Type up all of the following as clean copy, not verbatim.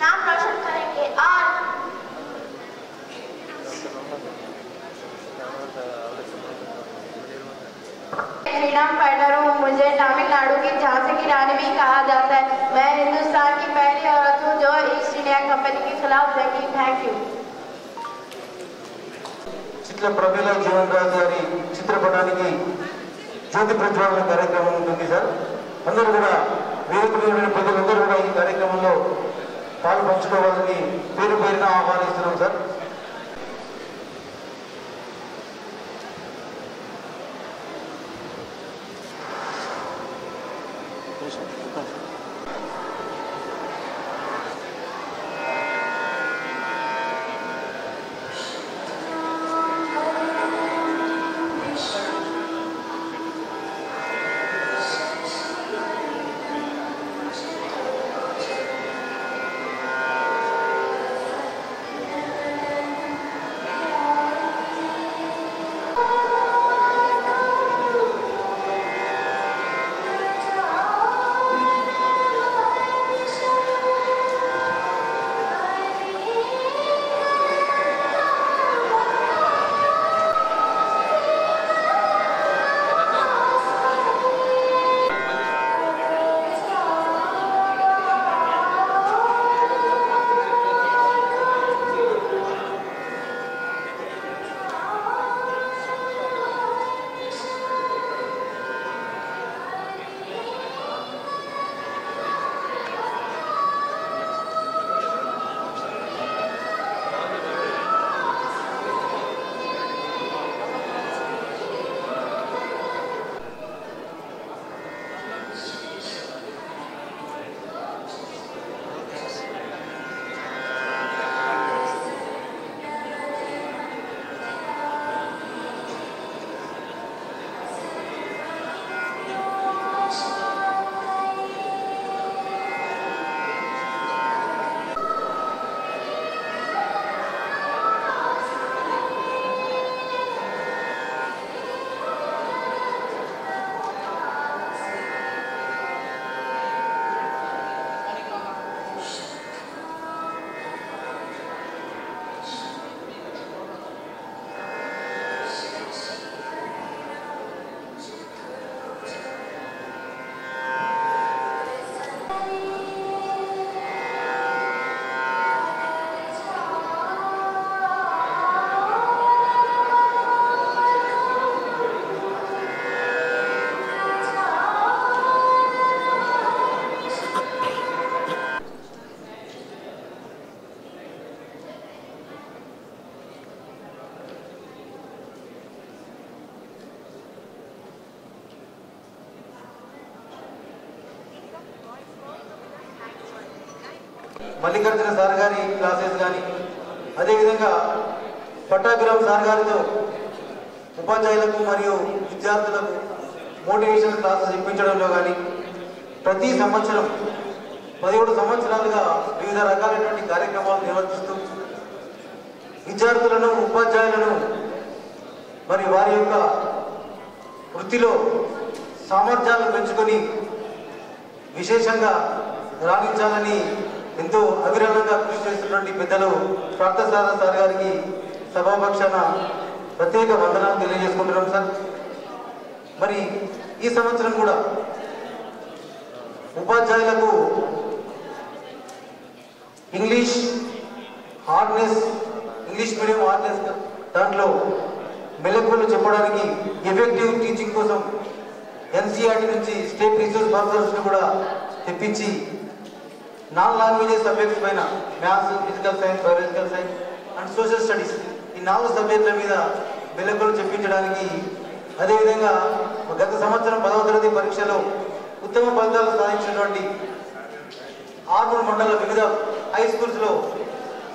नाम रोशन करेंगे। और फ्रीडम फाइटर हूँ। मुझे तमिलनाडु की झांसी की रानी भी कहा जाता है। मैं हिंदुस्तान की पहली औरत हूँ जो ईस्ट इंडिया कंपनी के खिलाफ जंगी। Thank you. చిత్ర ప్రమీల జీవన్ రాజు గారి చిత్రపటానికి జ్యోతి ప్రజ్వలన కార్యక్రమం ఉంటుంది సార్. అందరూ కూడా వేదికలో ప్రజలందరూ కూడా ఈ కార్యక్రమంలో పాలు పంచుకోవాలని పేరు పేరున ఆహ్వానిస్తున్నాం సార్. మల్లికార్జున సార్ గారి క్లాసెస్ కానీ అదేవిధంగా పట్టాభిరామ్ సార్ గారితో ఉపాధ్యాయులకు మరియు విద్యార్థులకు మోటివేషన్ క్లాసెస్ ఇప్పించడంలో కానీ ప్రతి సంవత్సరం 17 సంవత్సరాలుగా వివిధ రకాలైనటువంటి కార్యక్రమాలు నిర్వర్తిస్తూ విద్యార్థులను ఉపాధ్యాయులను మరి వారి యొక్క వృత్తిలో సామర్థ్యాలను పెంచుకొని విశేషంగా రాణించాలని ఎంతో అవిరళంగా కృషి చేస్తున్నటువంటి పెద్దలు పార్థసారథి సార్ గారికి సభాపక్షాన ప్రత్యేక వందనాలు తెలియజేసుకుంటున్నాం సార్. మరి ఈ సంవత్సరం కూడా ఉపాధ్యాయులకు ఇంగ్లీష్ మీడియం హార్డ్నెస్ దాంట్లో మెలకువలు చెప్పడానికి ఎఫెక్టివ్ టీచింగ్ కోసం ఎన్సీఆర్టీ నుంచి స్టేట్ రీసోర్స్ పర్సన్స్ని కూడా తెప్పించి 4 లాంగ్వేజెస్ సబ్జెక్ట్స్ పైన maths, physical science, biological science and social studies ఈ 4 సబ్జెక్టుల మీద మెలకువలు చెప్పించడానికి అదేవిధంగా గత సంవత్సరం 10వ తరగతి పరీక్షలో ఉత్తమ ఫలితాలు సాధించినటువంటి ఆర్మూర్ మండల వివిధ హై స్కూల్స్లో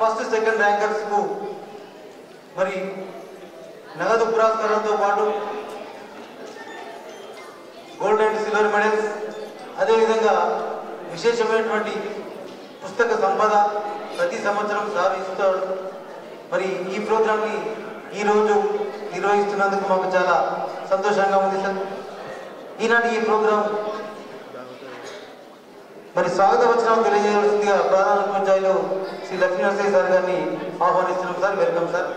ఫస్ట్ సెకండ్ ర్యాంకర్స్కు మరి నగదు పురస్కారాలతో పాటు గోల్డ్ అండ్ సిల్వర్ మెడల్స్ అదేవిధంగా విశేషమైనటువంటి పుస్తక సంపద ప్రతి సంవత్సరం సాధిస్తారు. మరి ఈ ప్రోగ్రామ్ని ఈరోజు నిర్వహిస్తున్నందుకు మాకు చాలా సంతోషంగా ఉంది సార్. ఈనాటి ఈ ప్రోగ్రాం మరి స్వాగత వచనం తెలియజేయవలసిందిగా ప్రధాన ఉపాధ్యాయులు శ్రీ లక్ష్మీనరసింహ సార్ గారిని ఆహ్వానిస్తున్నాం సార్. Welcome sir.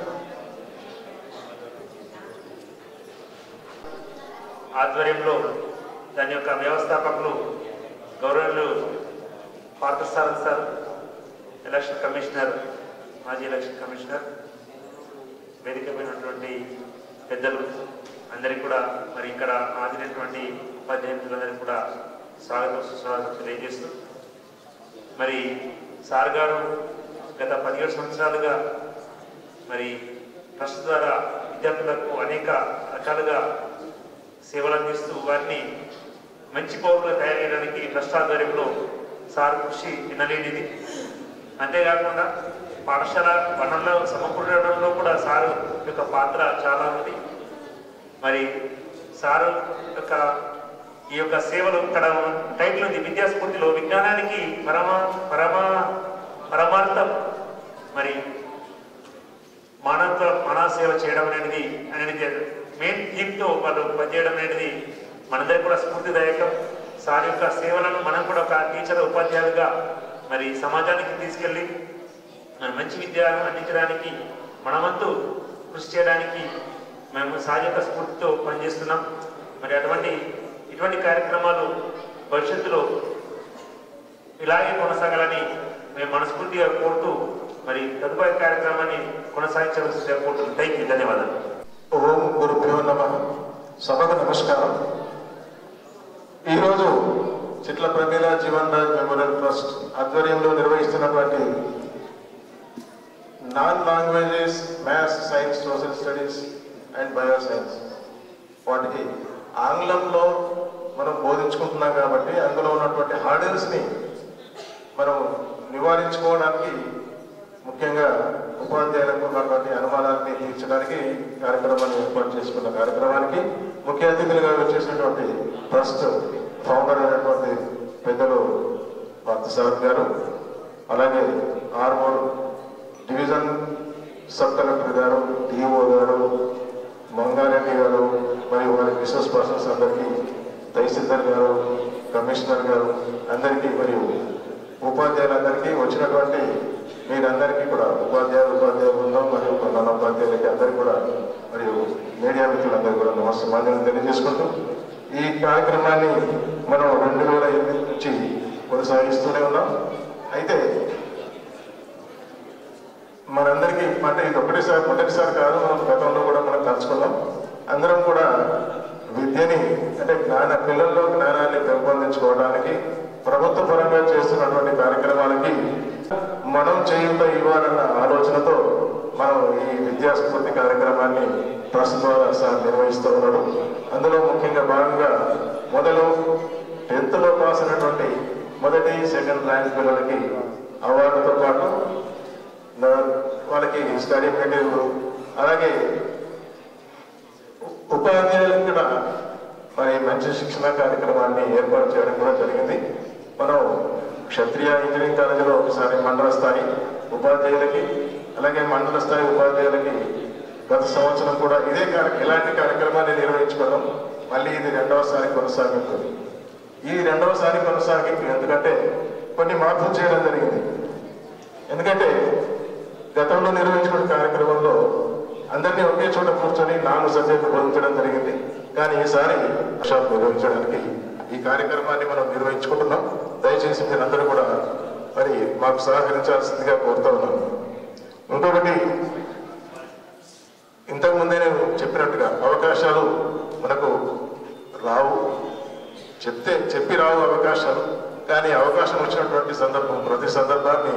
ఆధ్వర్యంలో దాని యొక్క వ్యవస్థాపకులు గౌరవులు పార్థసారథి సార్, ఎలక్షన్ కమిషనర్, మాజీ ఎలక్షన్ కమిషనర్, వేదికమైనటువంటి పెద్దలు అందరికీ కూడా మరి ఇక్కడ హాజరైనటువంటి ఉపాధ్యాయులందరికీ కూడా స్వాగతం సుస్వాగతం తెలియజేస్తూ మరి సార్ గారు గత 17 సంవత్సరాలుగా మరి ట్రస్ట్ ద్వారా విద్యార్థులకు అనేక రకాలుగా సేవలు అందిస్తూ వారిని మంచి పౌరులుగా తయారు చేయడానికి ట్రస్ట్ ఆధ్వర్యంలో సార్ కృషి వినలేనిది. అంతేకాకుండా పాఠశాల వనరుల సమకూరడంలో కూడా సారు యొక్క పాత్ర చాలా ఉంది. మరి సారు యొక్క ఈ యొక్క సేవలు ఇక్కడ టైటిల్ ఉంది, విద్యాస్ఫూర్తిలో విజ్ఞానానికి పరమార్థం మరి మానవ సేవ చేయడం అనేది మెయిన్ థీమ్తో వాళ్ళు పనిచేయడం అనేది మనందరికీ కూడా స్ఫూర్తిదాయకం. సార్ యొక్క సేవలను మనం కూడా ఒక టీచర్ ఉపాధ్యాయులుగా మరి సమాజానికి తీసుకెళ్ళి మంచి విద్య అందించడానికి మనమంతు కృషి చేయడానికి మేము సార్ యొక్క స్ఫూర్తితో పనిచేస్తున్నాం. మరి ఇటువంటి కార్యక్రమాలు భవిష్యత్తులో ఇలాగే కొనసాగాలని మేము మనస్ఫూర్తిగా కోరుతూ మరి తదుపరి కార్యక్రమాన్ని కొనసాగించవలసిందిగా కోరుతున్నాం. థ్యాంక్ యూ, ధన్యవాదాలు. ఓం గురుభ్యో నమః. సభకు నమస్కారం. ఈరోజు చిట్ల ప్రమీల జీవన్ రాజ్ మెమోరియల్ ట్రస్ట్ ఆధ్వర్యంలో నిర్వహిస్తున్నటువంటి non languages maths, science, social studies and bioscience, వాటికి ఆంగ్లంలో మనం బోధించుకుంటున్నాం కాబట్టి అందులో ఉన్నటువంటి హార్డల్స్ని మనం నివారించుకోవడానికి ముఖ్యంగా ఉపాధ్యాయులకు ఉన్నటువంటి అనుమానాన్ని తీర్చడానికి కార్యక్రమాన్ని ఏర్పాటు చేసుకున్న కార్యక్రమానికి ముఖ్య అతిథులుగా వచ్చేసినటువంటి ట్రస్ట్ ఫౌండర్ అయినటువంటి పెద్దలు పార్థసారథి గారు, అలాగే ఆర్మూర్ డివిజన్ సబ్ కలెక్టర్ గారు, డిఓ గారు, మంగారెడ్డి గారు, మరియు వారి బిజినెస్ పర్సన్స్ అందరికీ, తహసీల్దార్ గారు, కమిషనర్ గారు అందరికీ, మరియు ఉపాధ్యాయులందరికీ, వచ్చినటువంటి మీరందరికీ కూడా ఉపాధ్యాయులు బృందం మరియు కొంత ఉపాధ్యాయులకి అందరికీ కూడా మరియు మీడియా మిత్రులందరికీ కూడా నమస్కారం తెలియజేసుకుంటూ ఈ కార్యక్రమాన్ని మనం 2008 నుంచి కొనసాగిస్తూనే ఉన్నాం. అయితే మనందరికీ అంటే ఇది మొదటిసారి కాదు, మనం గతంలో కూడా మనం కలుసుకున్నాం. అందరం కూడా విద్యని అంటే పిల్లల్లో జ్ఞానాన్ని పెంపొందించుకోవడానికి ప్రభుత్వ పరంగా చేస్తున్నటువంటి కార్యక్రమాలకి మనం చేయుత ఇవ్వాలన్న ఆలోచనతో మనం ఈ విద్యాస్ఫూర్తి కార్యక్రమాన్ని ట్రస్ట్ ద్వారా సార్ నిర్వహిస్తూ ఉన్నాడు. అందులో ముఖ్యంగా భాగంగా మొదలు 10th లో పాస్ అయినటువంటి మొదటి, సెకండ్ ర్యాంక్ పిల్లలకి అవార్డుతో పాటు వాళ్ళకి స్టడీ మెటీరియల్, అలాగే ఉపాధ్యాయులకు కూడా మరి మంచి శిక్షణ కార్యక్రమాన్ని ఏర్పాటు చేయడం కూడా జరిగింది. మనం క్షత్రియ ఇంజనీరింగ్ కాలేజీలో ఒకసారి మండల స్థాయి ఉపాధ్యాయులకి, అలాగే మండల స్థాయి ఉపాధ్యాయులకి గత సంవత్సరం కూడా ఇలాంటి కార్యక్రమాన్ని నిర్వహించుకోవడం మళ్ళీ ఇది 2వసారి కొనసాగింపు. ఈ 2వసారి కొనసాగింపు ఎందుకంటే కొన్ని మార్పులు చేయడం జరిగింది. ఎందుకంటే గతంలో నిర్వహించుకున్న కార్యక్రమంలో అందరినీ ఒకే చోట కూర్చొని 4 సబ్జెక్టులు బోధించడం జరిగింది. కానీ ఈసారి వర్క్షాప్ నిర్వహించడానికి ఈ కార్యక్రమాన్ని మనం నిర్వహించుకుంటున్నాం. దయచేసి మీరందరూ కూడా మరి మాకు సహకరించాల్సిందిగా కోరుతూ ఉన్నాం. ఇంకొకటి, ఇంతకుముందే నేను చెప్పినట్టుగా అవకాశాలు మనకు రావు, చెప్పి రావు అవకాశాలు. కానీ అవకాశం వచ్చినటువంటి ప్రతి సందర్భాన్ని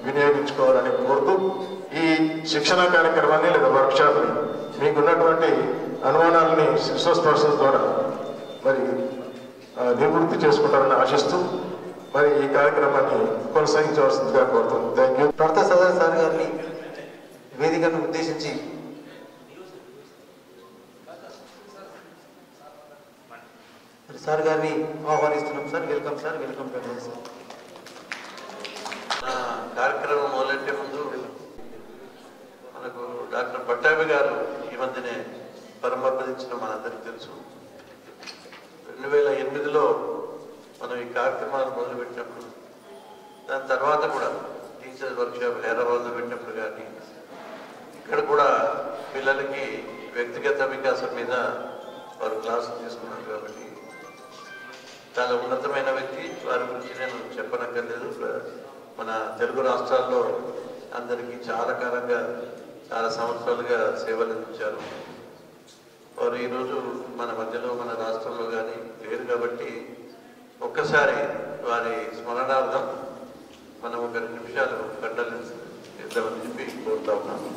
వినియోగించుకోవాలని కోరుతూ ఈ శిక్షణ కార్యక్రమాన్ని లేదా వర్క్షాప్ని మీకున్నటువంటి అనుమానాలని రిసోర్స్ పర్సన్స్ ద్వారా మరి నివృత్తి చేసుకుంటారని ఆశిస్తూ మరి ఈ కార్యక్రమాన్ని కొనసాగించవలసిందిగా కోరుతున్నాను. Thank you. పార్థసారథి సార్ గారిని వేదికను ఉద్దేశించి సార్ గారిని ఆహ్వానిస్తున్నాం. Sir welcome sir. Welcome sir. కార్యక్రమం మొదలెట్టే ముందు మనకు డాక్టర్ పట్టాభి గారు ఈ మధ్యనే పరమపదించడం మనందరికీ తెలుసు. 2008లో మనం ఈ కార్యక్రమాలు మొదలుపెట్టినప్పుడు దాని తర్వాత కూడా టీచర్స్ వర్క్షాప్ హైదరాబాద్లో పెట్టినప్పుడు కానీ ఇక్కడ కూడా పిల్లలకి వ్యక్తిగత వికాసం మీద వారు క్లాసులు తీసుకున్నారు కాబట్టి చాలా ఉన్నతమైన వ్యక్తి. వారి గురించి నేను చెప్పనక్కర్లేదు. మన తెలుగు రాష్ట్రాల్లో అందరికీ చాలా కాలంగా చాలా సంవత్సరాలుగా సేవలు అందించారు. వారు ఈరోజు మన మధ్యలో మన రాష్ట్రంలో కానీ లేరు కాబట్టి ఒక్కసారి వారి స్మరణార్థం మనం ఒక 2 నిమిషాలు గంటలు ఇద్దామని చెప్పి కోరుతా ఉన్నాను.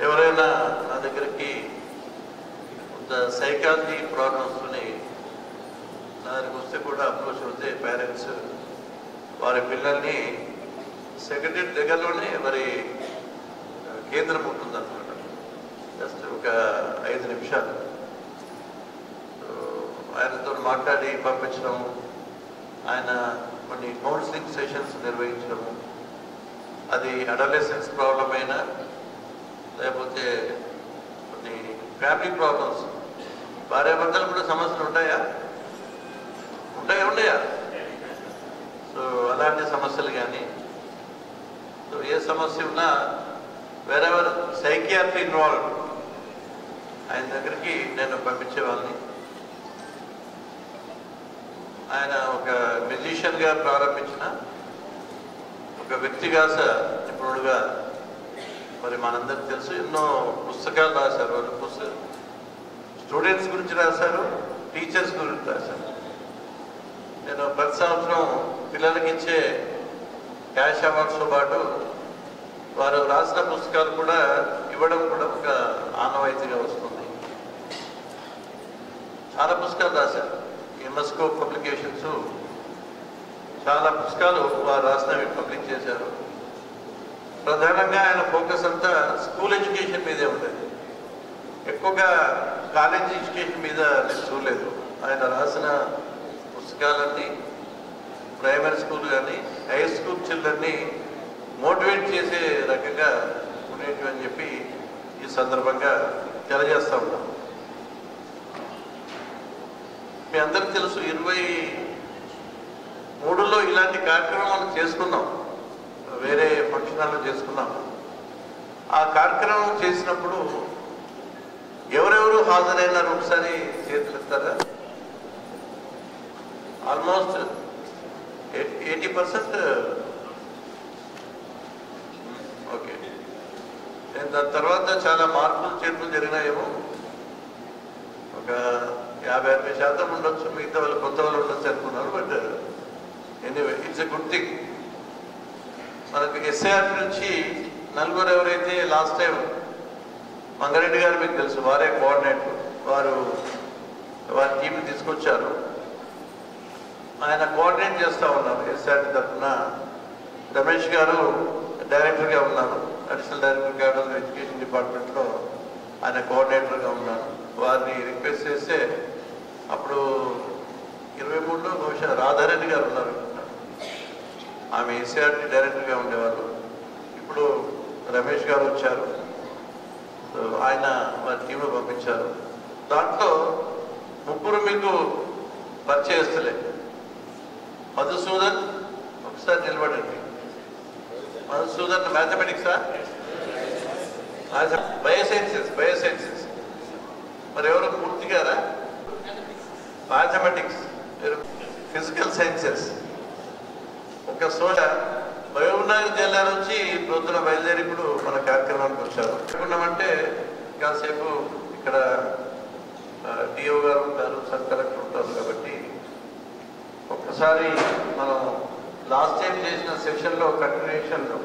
ఎవరైనా నా దగ్గరికి కొంత సైకాలజీ ప్రాబ్లమ్స్ని నా దగ్గరికి వస్తే కూడా అప్రోచ్ అవుతే పేరెంట్స్ వారి పిల్లల్ని సెక్రటరీ దగ్గరలోనే మరి కేంద్రం ఉంటుందన్నమాట. జస్ట్ ఒక 5 నిమిషాలు ఆయనతో మాట్లాడి పంపించడం, ఆయన కొన్ని కౌన్సిలింగ్ సెషన్స్ నిర్వహించడము, అది అడోలెసెన్స్ ప్రాబ్లం అయినా లేకపోతే కొన్ని ఫ్యామిలీ ప్రాబ్లమ్స్, భార్యాభర్తలు కూడా సమస్యలు ఉంటాయా? ఉండయా? సో అలాంటి సమస్యలు కానీ సో ఏ సమస్య ఉన్నా వేరెవర్ సైకియాట్రీ ఇన్వాల్వ్ ఆయన దగ్గరికి నేను పంపించేవాళ్ళని. ఆయన ఒక మ్యూజిషియన్గా ప్రారంభించిన ఒక వ్యక్తిగత నిపుణుడుగా మరి మనందరికీ తెలుసు. ఎన్నో పుస్తకాలు రాశారు. వాళ్ళు స్టూడెంట్స్ గురించి రాశారు, టీచర్స్ గురించి రాశారు. నేను ప్రతి సంవత్సరం పిల్లలకి ఇచ్చే క్యాష్ అవార్డ్స్తో పాటు వారు రాసిన పుస్తకాలు కూడా ఇవ్వడం కూడా ఒక ఆనవాయితీగా వస్తుంది. చాలా పుస్తకాలు రాశారు. ఎంఎస్కో పబ్లికేషన్స్ చాలా పుస్తకాలు వారు రాసినవి పబ్లిష్ చేశారు. ప్రధానంగా ఆయన ఫోకస్ అంతా స్కూల్ ఎడ్యుకేషన్ మీదే ఉండేది. ఎక్కువగా కాలేజ్ ఎడ్యుకేషన్ మీద నేను చూడలేదు. ఆయన రాసిన పుస్తకాలన్నీ ప్రైమరీ స్కూల్ కానీ హై స్కూల్ చిల్డ్రన్ని మోటివేట్ చేసే రకంగా ఉండేవి అని చెప్పి ఈ సందర్భంగా తెలియజేస్తూ ఉంటాం. మీ అందరికీ తెలుసు 23లో ఇలాంటి కార్యక్రమాలు చేసుకున్నాం, వేరే ఫంక్షన్ హాల్లో చేసుకున్నాము. ఆ కార్యక్రమం చేసినప్పుడు ఎవరెవరు హాజరైనారు ఒకసారి చేతులు ఎత్తారా? ఆల్మోస్ట్ 80%. ఓకే. దాని తర్వాత చాలా మార్పులు చేర్పులు జరిగినాయేమో, ఒక 50-60% ఉండొచ్చు. మిగతా వాళ్ళు కొత్త వాళ్ళు ఉండొచ్చు అనుకున్నారు. But anyway it's a good thing. మనకు ఎస్ఐఆర్ నుంచి నలుగురు ఎవరైతే లాస్ట్ టైం మంగారెడ్డి గారు మీకు తెలుసు, వారే కోఆర్డినేటర్, వారి టీంని తీసుకొచ్చారు. ఆయన కోఆర్డినేట్ చేస్తూ ఉన్నారు. ఎస్ఐఆర్ తరఫున రమేష్ గారు డైరెక్టర్గా ఉన్నారు, అడిషనల్ డైరెక్టర్ గారు ఎడ్యుకేషన్ డిపార్ట్మెంట్లో ఆయన కోఆర్డినేటర్గా ఉన్నారు. వారిని రిక్వెస్ట్ చేస్తే అప్పుడు 23లో బహుశా రాధారెడ్డి గారు ఉన్నారు, ఆమె ఎస్ఐఆర్టీ డైరెక్టర్గా ఉండేవారు. ఇప్పుడు రమేష్ గారు వచ్చారు, ఆయన వారి టీంలో పంపించారు. దాంట్లో 3 మీకు పరిచయస్తులే. మధుసూదన్, ఒకసారి నిలబడండి. మధుసూదన్ మ్యాథమెటిక్సా? బయోసైన్సెస్. మరి ఎవరు పూర్తిగారా? Mathematics, physical sciences. ఒక మహబూబ్నగర్ జిల్లా నుంచి ప్రొద్దున బయలుదేరి ఇప్పుడు మన కార్యక్రమానికి వచ్చారు. అనుకున్నామంటే కాసేపు ఇక్కడ డిఓ గారు ఉంటారు, సబ్ కలెక్టర్ ఉంటారు. కాబట్టి ఒక్కసారి మనం లాస్ట్ టైం చేసిన సెషన్లో కంటిన్యూషన్లో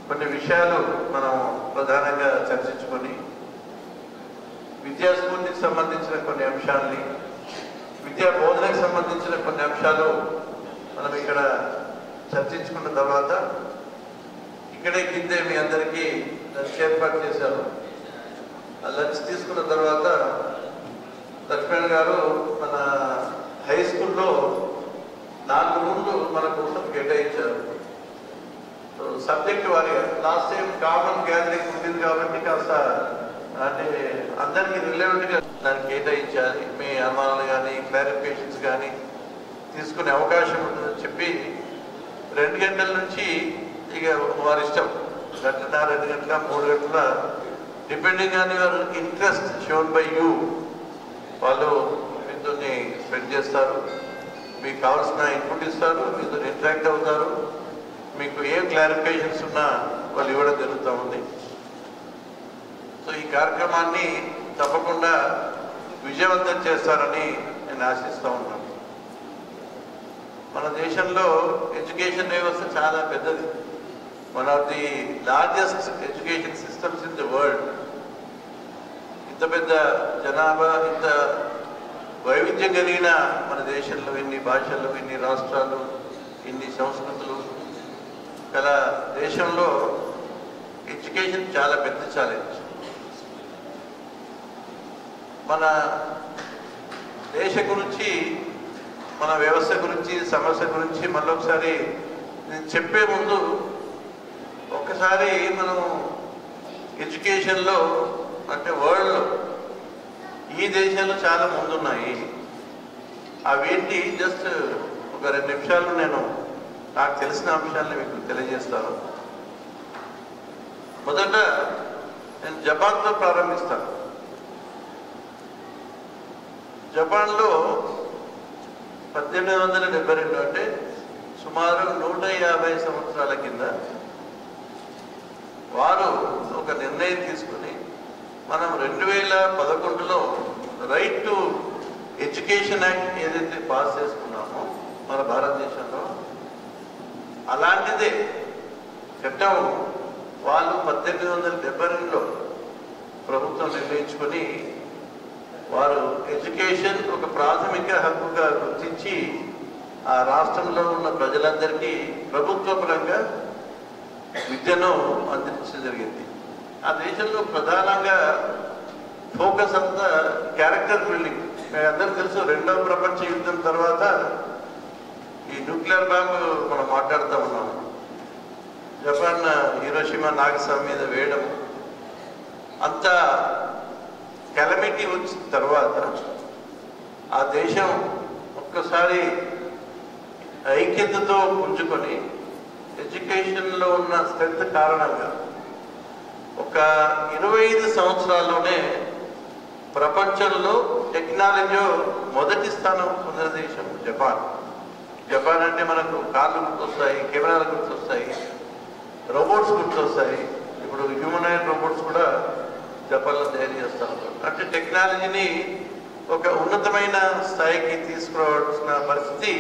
కొన్ని విషయాలు మనం ప్రధానంగా చర్చించుకొని విద్యాస్ఫూర్తికి సంబంధించిన కొన్ని అంశాలని, విద్యా బోధనకు సంబంధించిన కొన్ని అంశాలు మనం ఇక్కడ చర్చించుకున్న తర్వాత ఇక్కడే కిందే మీ అందరికీ లంచ్ ఏర్పాటు చేశాను. ఆ లంచ్ తీసుకున్న తర్వాత లక్ష్మణ్ గారు మన హై స్కూల్లో 4 రూమ్లు మన కోసం కేటాయించారు. సబ్జెక్ట్ వారిగా లాస్ట్ టైం కామన్ గ్యాదరింగ్ ఉంటుంది కాబట్టి కాస్త అంటే అందరికీ రిలవెంట్గా దాన్ని కేటాయించాలి. మీ అనుమానాలు కానీ క్లారిఫికేషన్స్ కానీ తీసుకునే అవకాశం ఉంటుందని చెప్పి 2 గంటల నుంచి ఇక వారి ఇష్టం 1 గంట 2 గంటల 3 గంటల depending on your interest shown by you వాళ్ళు మీతో స్పెండ్ చేస్తారు. మీకు కావాల్సిన ఇన్పుట్ ఇస్తారు, మీతో ఇంటరాక్ట్ అవుతారు. మీకు ఏం క్లారిఫికేషన్స్ ఉన్నా వాళ్ళు ఇవ్వడం జరుగుతూ ఉంది. సో ఈ కార్యక్రమాన్ని తప్పకుండా విజయవంతం చేస్తారని నేను ఆశిస్తూ ఉన్నాను. మన దేశంలో ఎడ్యుకేషన్ వ్యవస్థ చాలా పెద్దది. One of the largest education systems in the world. ఇంత పెద్ద జనాభా, ఇంత వైవిధ్యం కలిగిన మన దేశంలో ఇన్ని భాషలు, ఇన్ని రాష్ట్రాలు, ఇన్ని సంస్కృతులు గల దేశంలో ఎడ్యుకేషన్ చాలా పెద్ద ఛాలెంజ్. మన దేశ గురించి, మన వ్యవస్థ గురించి, సమస్య గురించి మళ్ళొకసారి నేను చెప్పే ముందు ఒక్కసారి మనం ఎడ్యుకేషన్లో అంటే వరల్డ్లో ఈ దేశాలు చాలా ముందున్నాయి. అవేంటి జస్ట్ ఒక 2 నిమిషాలు నేను నాకు తెలిసిన అంశాలను మీకు తెలియజేస్తాను. మొదట నేను జపాన్తో ప్రారంభిస్తాను. జపాన్లో 1872 అంటే సుమారు 150 సంవత్సరాల కింద వారు ఒక నిర్ణయం తీసుకుని మనం 2011లో రైట్ టు ఎడ్యుకేషన్ యాక్ట్ ఏదైతే పాస్ చేసుకున్నామో మన భారతదేశంలో అలాంటిదే చట్టం వాళ్ళు 1872లో ప్రభుత్వం నిర్ణయించుకొని వారు ఎడ్యుకేషన్ ఒక ప్రాథమిక హక్కుగా గుర్తించి ఆ రాష్ట్రంలో ఉన్న ప్రజలందరికీ ప్రభుత్వ పరంగా విద్యను అందించడం జరిగింది. ఆ దేశంలో ప్రధానంగా ఫోకస్ అంతా క్యారెక్టర్ బిల్డింగ్. మీకు అందరూ తెలుసు, 2వ ప్రపంచ యుద్ధం తర్వాత ఈ న్యూక్లియర్ బాంబు మనం మాట్లాడుతూ ఉన్నాము. జపాన్ హీరోషిమా నాగసాకి మీద వేయడం అంత కెలమిటీ వచ్చిన తర్వాత ఆ దేశం ఒక్కసారి ఐక్యతతో పుంజుకొని ఎడ్యుకేషన్లో ఉన్న స్ట్రెంత్ కారణంగా ఒక 25 సంవత్సరాల్లోనే ప్రపంచంలో టెక్నాలజీలో మొదటి స్థానం పొందిన దేశం జపాన్. జపాన్ అంటే మనకు కార్లు గుర్తొస్తాయి, కెమెరాలు గుర్తొస్తాయి, రోబోట్స్ గుర్తొస్తాయి. ఇప్పుడు హ్యూమనాయిడ్ రోబోట్స్ కూడా జపాన్లో తయారు చేస్తారు. అంటే టెక్నాలజీని ఒక ఉన్నతమైన స్థాయికి తీసుకురావాల్సిన పరిస్థితి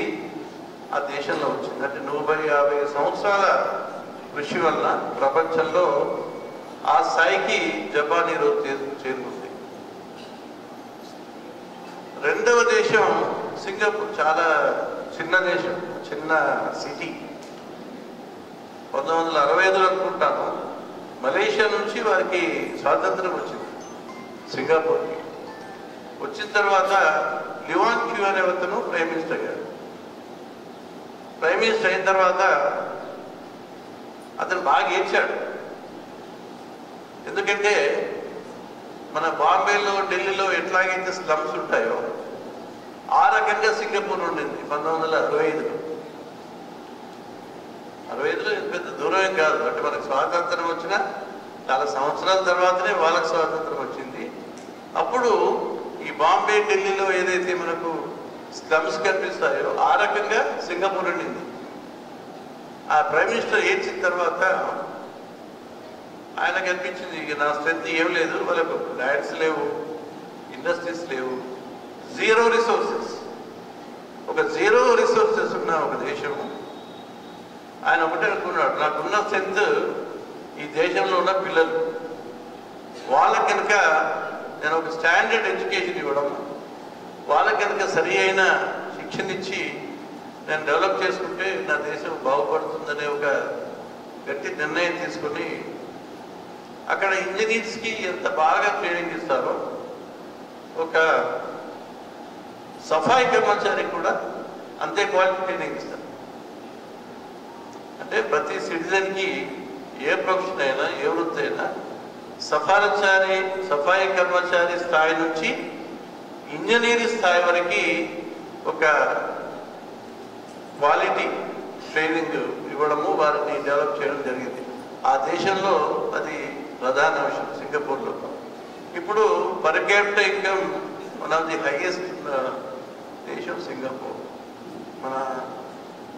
ఆ దేశంలో వచ్చింది. అంటే 150 సంవత్సరాల కృషి వల్ల ప్రపంచంలో ఆ స్థాయికి జపాన్ ఈరోజు చేరుకుంది. 2వ దేశం సింగపూర్. చాలా చిన్న దేశం, చిన్న సిటీ. 1965 అనుకుంటాను మలేషియా నుంచి వారికి స్వాతంత్రం వచ్చింది. సింగపూర్కి వచ్చిన తర్వాత లివాన్ క్యూ అనే అతను ప్రైమ్ మినిస్టర్ అయ్యారు. ప్రైమ్ మినిస్టర్ అయిన తర్వాత అతను బాగా ఏడ్చాడు. ఎందుకంటే మన బాంబేలో, ఢిల్లీలో ఎట్లాగైతే స్లమ్స్ ఉంటాయో ఆ రకంగా సింగపూర్ ఉండింది 1965లో. 65లో పెద్ద దూరం కాదు. అంటే మనకు స్వాతంత్రం వచ్చిన చాలా సంవత్సరాల తర్వాతనే వాళ్ళకి స్వాతంత్రం వచ్చింది. అప్పుడు ఈ బాంబే, ఢిల్లీలో ఏదైతే మనకు స్లమ్స్ కనిపిస్తాయో ఆ రకంగా సింగపూర్ ఉండింది. ఆ ప్రైమ్ మినిస్టర్ ఏడ్చిన తర్వాత ఆయనకు అనిపించింది ఇక నా స్ట్రెంత్ ఏం లేదు, వాళ్ళకు ల్యాండ్స్ లేవు, ఇండస్ట్రీస్ లేవు, జీరో రిసోర్సెస్. ఒక జీరో రిసోర్సెస్ ఉన్న ఒక దేశం. ఆయన ఒకటే అనుకున్నాడు, నాకున్న స్ట్రెంత్ ఈ దేశంలో ఉన్న పిల్లలు, వాళ్ళకి కనుక నేను ఒక స్టాండర్డ్ ఎడ్యుకేషన్ ఇవ్వడం, వాళ్ళకి కనుక సరి అయిన శిక్షణ ఇచ్చి నేను డెవలప్ చేసుకుంటే నా దేశం బాగుపడుతుందనే ఒక గట్టి నిర్ణయం తీసుకొని అక్కడ ఇంజనీర్స్కి ఎంత బాగా ట్రైనింగ్ ఇస్తారో ఒక సఫాయి కర్మచారికి కూడా అంతే క్వాలిటీ ట్రైనింగ్ ఇస్తారు. అంటే ప్రతి సిటిజన్కి ఏ ప్రొఫెషన్ అయినా ఏ వృత్తి అయినా సఫాయి కర్మచారి స్థాయి నుంచి ఇంజనీరింగ్ స్థాయి వరకు ఒక క్వాలిటీ ట్రైనింగ్ ఇవ్వడము వారిని డెవలప్ చేయడం జరిగింది. ఆ దేశంలో అది ప్రధాన విషయం. సింగపూర్లో ఇప్పుడు per capital income one of the highest దేశం సింగపూర్. మన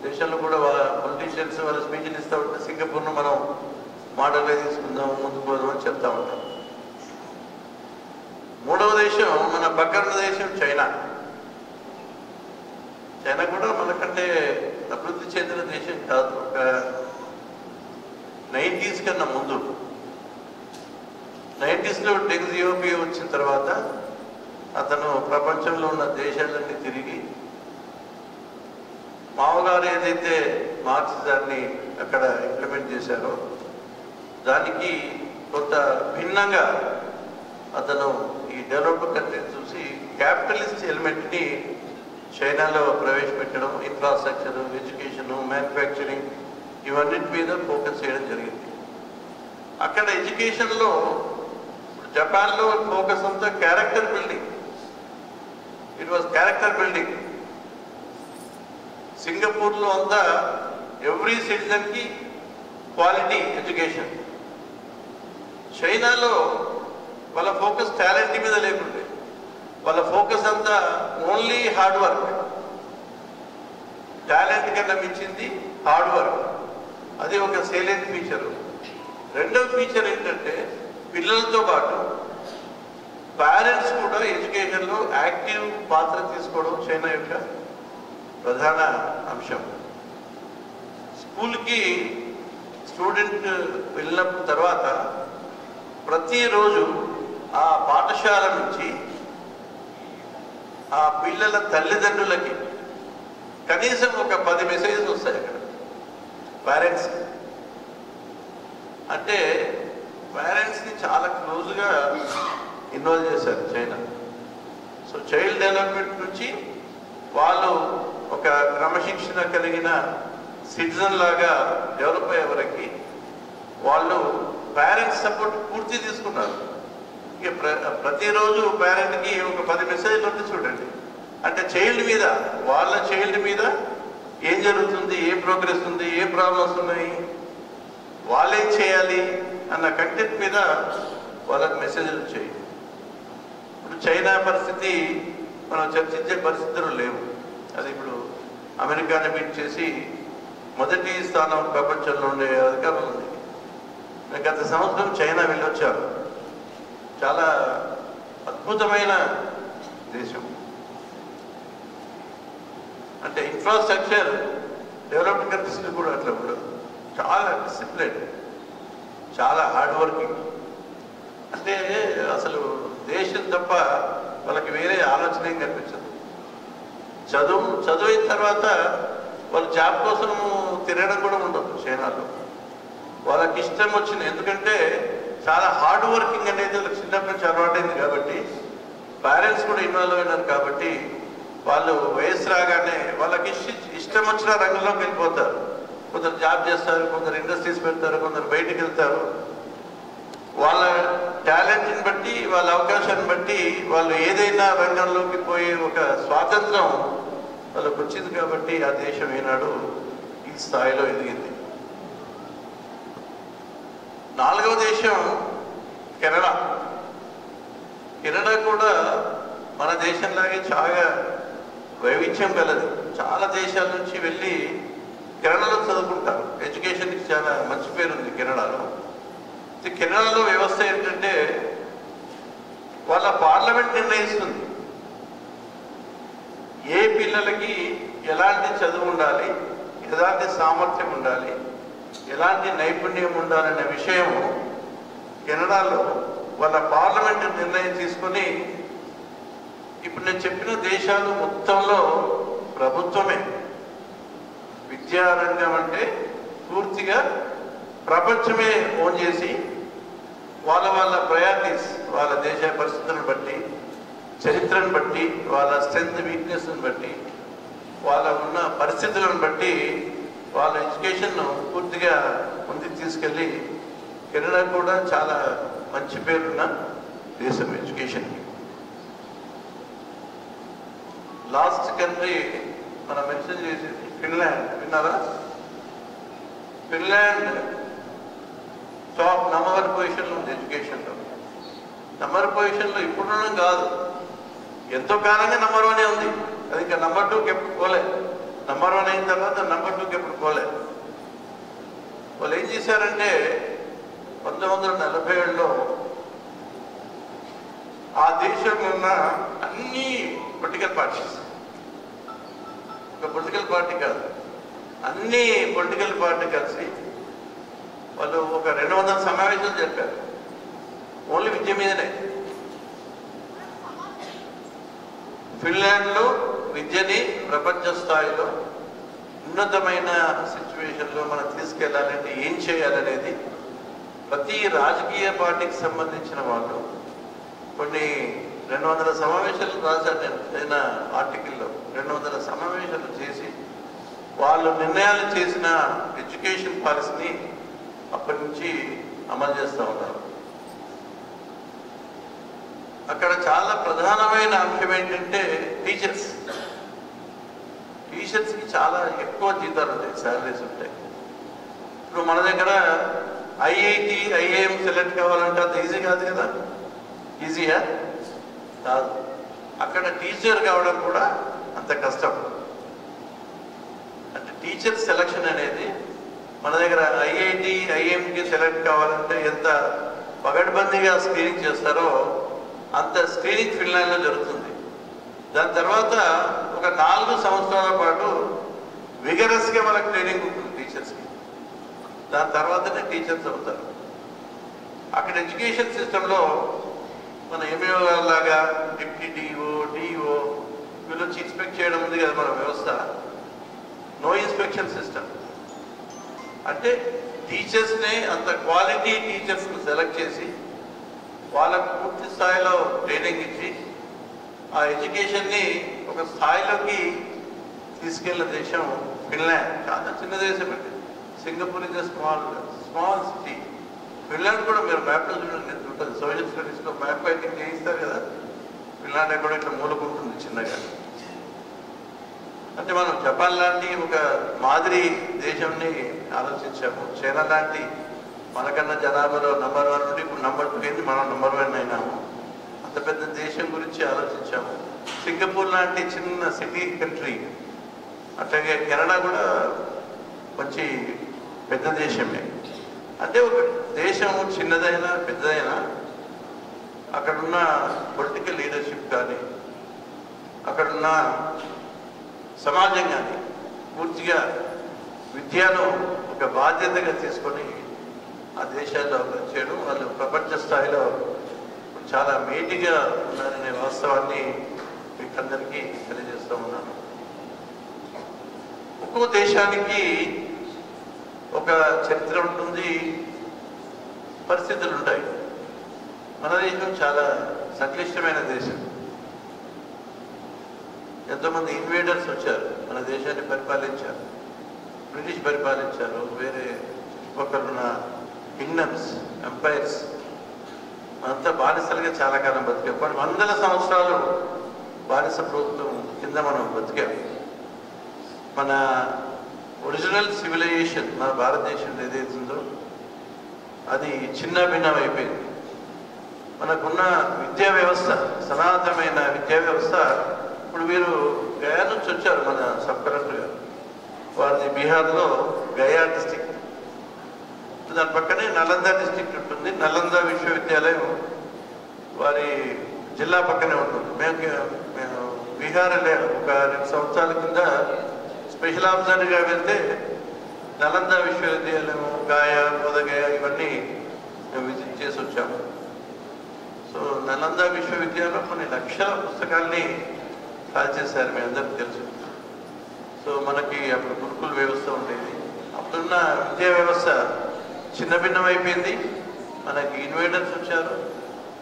దేశంలో కూడా పొలిటీషియన్స్ వాళ్ళ స్పీచ్లు ఇస్తూ ఉంటే సింగపూర్ను మనం మోడల్గా తీసుకుందాం, ముందుకు పోదాం అని చెప్తా ఉంటాం. మూడవ దేశం మన పక్కన దేశం చైనా. చైనా కూడా మనకంటే అభివృద్ధి చెందిన దేశం కాదు. ఒక 90s కన్నా ముందు 90sలో డెంగ్ జియోపీ వచ్చిన తర్వాత అతను ప్రపంచంలో ఉన్న దేశాలన్నీ తిరిగి మామగారు ఏదైతే మార్క్సిజాన్ని అక్కడ ఇంప్లిమెంట్ చేశారో దానికి కొంత భిన్నంగా అతను ఈ డెవలప్డ్ కంట్రీని చూసి క్యాపిటలిస్ట్ ఎలిమెంట్ని చైనాలో ప్రవేశపెట్టడం, ఇన్ఫ్రాస్ట్రక్చర్, ఎడ్యుకేషను, మ్యానుఫ్యాక్చరింగ్ ఇవన్నిటి మీద ఫోకస్ చేయడం జరిగింది. అక్కడ ఎడ్యుకేషన్లో జపాన్లో ఫోకస్ అంతా character building. It was character building. సింగపూర్లో అంతా ఎవ్రీ సిటిజన్కి క్వాలిటీ ఎడ్యుకేషన్. చైనాలో వాళ్ళ ఫోకస్ టాలెంట్ మీద లేకుండే, వాళ్ళ ఫోకస్ అంతా ఓన్లీ హార్డ్ వర్క్. టాలెంట్ కన్నా మించింది హార్డ్ వర్క్. అది ఒక సేలెంట్ ఫీచరు. రెండవ ఫీచర్ ఏంటంటే పిల్లలతో పాటు పేరెంట్స్ కూడా ఎడ్యుకేషన్లో యాక్టివ్ పాత్ర తీసుకోవడం చైనా యొక్క ప్రధాన అంశం. స్కూల్కి స్టూడెంట్ వెళ్ళిన తర్వాత ప్రతిరోజు ఆ పాఠశాల నుంచి ఆ పిల్లల తల్లిదండ్రులకి కనీసం ఒక 10 మెసేజెస్ వస్తాయి అక్కడ పేరెంట్స్. అంటే పేరెంట్స్ని చాలా క్లోజ్గా ఇన్వాల్వ్ చేశారు చైనా. సో చైల్డ్ డెవలప్మెంట్ నుంచి వాళ్ళు ఒక క్రమశిక్షణ కలిగిన సిటిజన్ లాగా డెవలప్ అయ్యే వరకు వాళ్ళు పేరెంట్స్ సపోర్ట్ పూర్తి తీసుకున్నారు. ఇక ప్రతిరోజు పేరెంట్కి ఒక 10 మెసేజ్లు ఉంటే చూడండి. అంటే చైల్డ్ మీద, వాళ్ళ చైల్డ్ మీద ఏం జరుగుతుంది, ఏ ప్రోగ్రెస్ ఉంది, ఏ ప్రాబ్లమ్స్ ఉన్నాయి, వాళ్ళేం చేయాలి అన్న కంటెంట్ మీద వాళ్ళకి మెసేజ్లు వచ్చాయి. ఇప్పుడు చైనా పరిస్థితి మనం చర్చించే పరిస్థితులు లేవు. అది ఇప్పుడు అమెరికాని బీట్ చేసి మొదటి స్థానం ప్రపంచంలో ఉండే అధికారం ఉంది. గత సంవత్సరం చైనా వెళ్ళొచ్చారు. చాలా అద్భుతమైన దేశం. అంటే ఇన్ఫ్రాస్ట్రక్చర్ డెవలప్డ్ కంట్రీస్లో కూడా అట్లా ఉండదు. చాలా డిసిప్లిన్, చాలా హార్డ్ వర్కింగ్. అంటే అసలు దేశం తప్ప వాళ్ళకి వేరే ఆలోచన ఏం కనిపించదు. చదువైన తర్వాత వాళ్ళు జాబ్ కోసం తిరగడం కూడా ఉండదు చైనాలో. వాళ్ళకి ఇష్టం వచ్చింది. ఎందుకంటే చాలా హార్డ్ వర్కింగ్ అనేది వాళ్ళకి చిన్నప్పటి నుంచి అలవాటైంది కాబట్టి, పేరెంట్స్ కూడా ఇన్వాల్వ్ అయినారు కాబట్టి వాళ్ళు వయసు రాగానే వాళ్ళకి ఇష్టం వచ్చిన రంగంలోకి వెళ్ళిపోతారు. కొందరు జాబ్ చేస్తారు, కొందరు ఇండస్ట్రీస్ పెడతారు, కొందరు బయటికి వెళ్తారు. వాళ్ళ టాలెంట్ని బట్టి, వాళ్ళ అవకాశాన్ని బట్టి వాళ్ళు ఏదైనా రంగంలోకి పోయే ఒక స్వాతంత్రం వాళ్ళకు వచ్చింది. కాబట్టి ఆ దేశం ఈనాడు ఈ స్థాయిలో ఎదిగింది. 4వ దేశం కెనడా. కెనడా కూడా మన దేశంలాగే చాలా వైవిధ్యం కలదు. చాలా దేశాల నుంచి వెళ్ళి కెనడాలో చదువుకుంటారు. ఎడ్యుకేషన్కి చాలా మంచి పేరు ఉంది కెనడాలో. కెనడాలో వ్యవస్థ ఏంటంటే వాళ్ళ పార్లమెంట్ నిర్ణయిస్తుంది ఏ పిల్లలకి ఎలాంటి చదువు ఉండాలి, ఎలాంటి సామర్థ్యం ఉండాలి, ఎలాంటి నైపుణ్యం ఉండాలనే విషయం కెనడాలో వాళ్ళ పార్లమెంట్ నిర్ణయం తీసుకొని, ఇప్పుడు నేను చెప్పిన దేశాలు మొత్తంలో ప్రభుత్వమే విద్యారంగం అంటే పూర్తిగా ప్రపంచమే ఓన్ చేసి వాళ్ళ ప్రయారిటీస్, వాళ్ళ దేశ పరిస్థితులను బట్టి, చరిత్రను బట్టి, వాళ్ళ స్ట్రెంగ్త్ వీక్నెస్ని బట్టి, వాళ్ళ ఉన్న పరిస్థితులను బట్టి వాళ్ళ ఎడ్యుకేషన్ను పూర్తిగా ముందుకు తీసుకెళ్ళి కెనడా కూడా చాలా మంచి పేరున్న దేశం ఎడ్యుకేషన్కి. లాస్ట్ కంట్రీ మనం మెన్షన్ చేసేది ఫిన్లాండ్. విన్నారా? ఫిన్లాండ్ టాప్ నంబర్ 1 పొజిషన్లో ఉంది ఎడ్యుకేషన్లో. నంబర్ పొజిషన్లో ఇప్పుడున్న కాదు, ఎంతో కాలంగా నంబర్ 1 ఉంది. అది ఇంకా నంబర్ 2కి ఎప్పుడు పోలే. నంబర్ 1 అయిన తర్వాత నంబర్ 2కి ఎప్పుడు పోలే. వాళ్ళు ఏం చేశారంటే 1947లో ఆ దేశంలో ఉన్న అన్ని పొలిటికల్ పార్టీస్, ఒక పొలిటికల్ పార్టీ కాదు, అన్ని పొలిటికల్ పార్టీ కలిసి వాళ్ళు ఒక 200 సమావేశాలు జరిపారు ఓన్లీ విద్య మీదనే. ఫిన్లాండ్లో విద్యని ప్రపంచ స్థాయిలో ఉన్నతమైన సిచ్యువేషన్లో మనం తీసుకెళ్లాలంటే ఏం చేయాలనేది ప్రతి రాజకీయ పార్టీకి సంబంధించిన వాళ్ళు కొన్ని 200 సమావేశాలు రాశారు. నేను ఆర్టికల్లో 200 సమావేశాలు చేసి వాళ్ళు నిర్ణయాలు చేసిన ఎడ్యుకేషన్ పాలసీని అప్పటి నుంచి అమలు చేస్తూ ఉన్నారు. అక్కడ చాలా ప్రధానమైన అంశం ఏంటంటే టీచర్స్కి చాలా ఎక్కువ జీతాలు ఉంటాయి, శాలరీస్ ఉంటాయి. ఇప్పుడు మన దగ్గర ఐఐటి, ఐఐఎం సెలెక్ట్ కావాలంటే అంత ఈజీ కాదు కదా. ఈజీయా? కాదు. అక్కడ టీచర్ కావడం కూడా అంత కష్టం. అంటే టీచర్ సెలక్షన్ అనేది మన దగ్గర ఐఐటి, ఐఐఎంకి సెలెక్ట్ కావాలంటే ఎంత పగడ్బందీగా స్క్రీనింగ్ చేస్తారో అంత స్క్రీనింగ్ ఫిన్లాండ్లో జరుగుతుంది. దాని తర్వాత ఒక 4 సంవత్సరాల పాటు విగరస్గా వాళ్ళకి ట్రైనింగ్ ఉంటుంది టీచర్స్కి. దాని తర్వాతనే టీచర్స్ అవుతారు. అక్కడ ఎడ్యుకేషన్ సిస్టంలో మన ఎంఏఓ లాగా డిప్యూటీ డిఓ వీళ్ళు వచ్చి ఇన్స్పెక్ట్ చేయడం ఉంది కదా మన వ్యవస్థ. No inspection system. అంటే టీచర్స్ని అంత క్వాలిటీ టీచర్స్ని సెలెక్ట్ చేసి వాళ్ళకు పూర్తి స్థాయిలో ట్రైనింగ్ ఇచ్చి ఆ ఎడ్యుకేషన్ని ఒక స్థాయిలోకి తీసుకెళ్ళిన దేశం ఫిన్లాండ్. చాలా చిన్న దేశం అండి. Singapore is small city. Finland కూడా మీరు మ్యాప్లో చూడండి ఉంటుంది. సోషల్ స్టడీస్లో మ్యాప్ అయితే చేయిస్తారు కదా, ఫిన్లాండ్ కూడా ఇట్లా మూలకుంటుంది చిన్నగా. అంటే మనం జపాన్ లాంటి ఒక మాదిరి దేశంని ఆలోచించాము. చైనా లాంటి మనకన్నా జనాభాలో నంబర్ 1 నుండి ఇప్పుడు నంబర్ 2 అయింది, మనం నంబర్ 1 అయినాము. అంత పెద్ద దేశం గురించి ఆలోచించాము. సింగపూర్ లాంటి చిన్న సిటీ కంట్రీ, అట్లాగే కెనడా కూడా మంచి పెద్ద దేశమే. అంటే ఒక దేశం చిన్నదైనా పెద్దదైనా అక్కడున్న పొలిటికల్ లీడర్షిప్ కానీ అక్కడున్న సమాజం కానీ పూర్తిగా విద్యను ఒక బాధ్యతగా తీసుకొని ఆ దేశాల్లో పనిచేయడం, వాళ్ళు ప్రపంచ స్థాయిలో చాలా మేటిగా ఉన్నారనే వాస్తవాన్ని మీకు అందరికీ తెలియజేస్తూ ఉన్నాను. ఒక్కో దేశానికి ఒక చరిత్ర ఉంటుంది, పరిస్థితులు ఉంటాయి. మన దేశం చాలా సంక్లిష్టమైన దేశం. ఎంతోమంది ఇన్వేడర్స్ వచ్చారు, మన దేశాన్ని పరిపాలించారు. బ్రిటిష్ పరిపాలించారు, వేరే చుట్టుపక్కల ఉన్న కింగ్డమ్స్, ఎంపైర్స్. మనంతా బానిసలుగా చాలా కాలం బతికాం. 100 సంవత్సరాలు బానిస ప్రభుత్వం కింద మనం బతికాం. మన ఒరిజినల్ సివిలైజేషన్ మన భారతదేశంలో ఏదైతుందో అది చిన్న భిన్నం అయిపోయింది. మనకున్న విద్యా వ్యవస్థ, సనాతనమైన విద్యా వ్యవస్థ. ఇప్పుడు మీరు గయా నుంచి వచ్చారు, మన సబ్ కలెక్టర్ గారు, వారిది బీహార్లో గయా డిస్టిక్. దాని పక్కనే నలంద డిస్టిక్ట్ ఉంటుంది. నలంద విశ్వవిద్యాలయం వారి జిల్లా పక్కనే ఉంటుంది. మేము బీహార్ ఒక 2 సంవత్సరాల కింద స్పెషల్ ఆఫీసర్గా వెళ్తే నలంద విశ్వవిద్యాలయం, గాయా, బోధగయ ఇవన్నీ మేము విజిట్ చేసి వచ్చాము. సో నలంద విశ్వవిద్యాలయంలో కొన్ని లక్షల పుస్తకాల్ని కాల్ చేశారు, మీ అందరికీ తెలుసు. సో మనకి అప్పుడు గురుకుల వ్యవస్థ ఉండేది. అప్పుడున్న విద్యా వ్యవస్థ చిన్న భిన్నం అయిపోయింది. మనకి ఇన్వేటర్స్ వచ్చారు,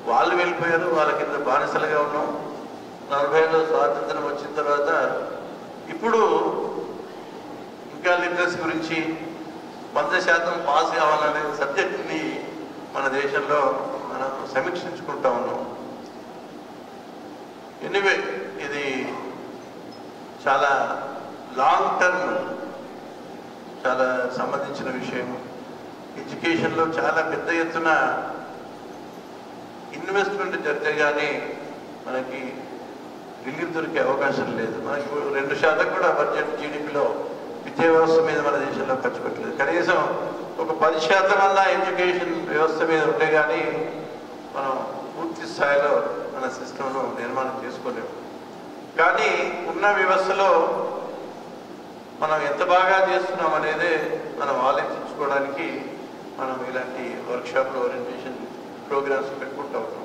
వాళ్ళు వెళ్ళిపోయారు, వాళ్ళ కింద బానిసలుగా ఉన్నాం. 40ఏళ్ళలో స్వాతంత్రం వచ్చిన తర్వాత ఇప్పుడు ఇంకా లిటరసీ గురించి 100% పాస్ కావాలనే సబ్జెక్ట్ని మన దేశంలో మనం సమీక్షించుకుంటా ఉన్నాం. ఎనీవే ఇది చాలా లాంగ్ టర్మ్ చాలా సంబంధించిన విషయం. ఎడ్యుకేషన్లో చాలా పెద్ద ఎత్తున ఇన్వెస్ట్మెంట్ జరిగితే కానీ మనకి రిలీఫ్ దొరికే అవకాశం లేదు. మనకి 2% కూడా బడ్జెట్ జీడిపిలో విద్యా వ్యవస్థ మీద మన దేశంలో ఖర్చు పెట్టలేదు. కనీసం ఒక 10% అన్న ఎడ్యుకేషన్ వ్యవస్థ మీద ఉంటే కానీ మనం పూర్తి స్థాయిలో మన సిస్టంను నిర్మాణం చేసుకోలేము. కానీ ఉన్న వ్యవస్థలో మనం ఎంత బాగా చేస్తున్నాం అనేది మనం ఆలోచించుకోవడానికి మనం ఇలాంటి వర్క్షాప్లు, ఓరియంటేషన్ ప్రోగ్రామ్స్ పెట్టుకుంటూ ఉంటాం.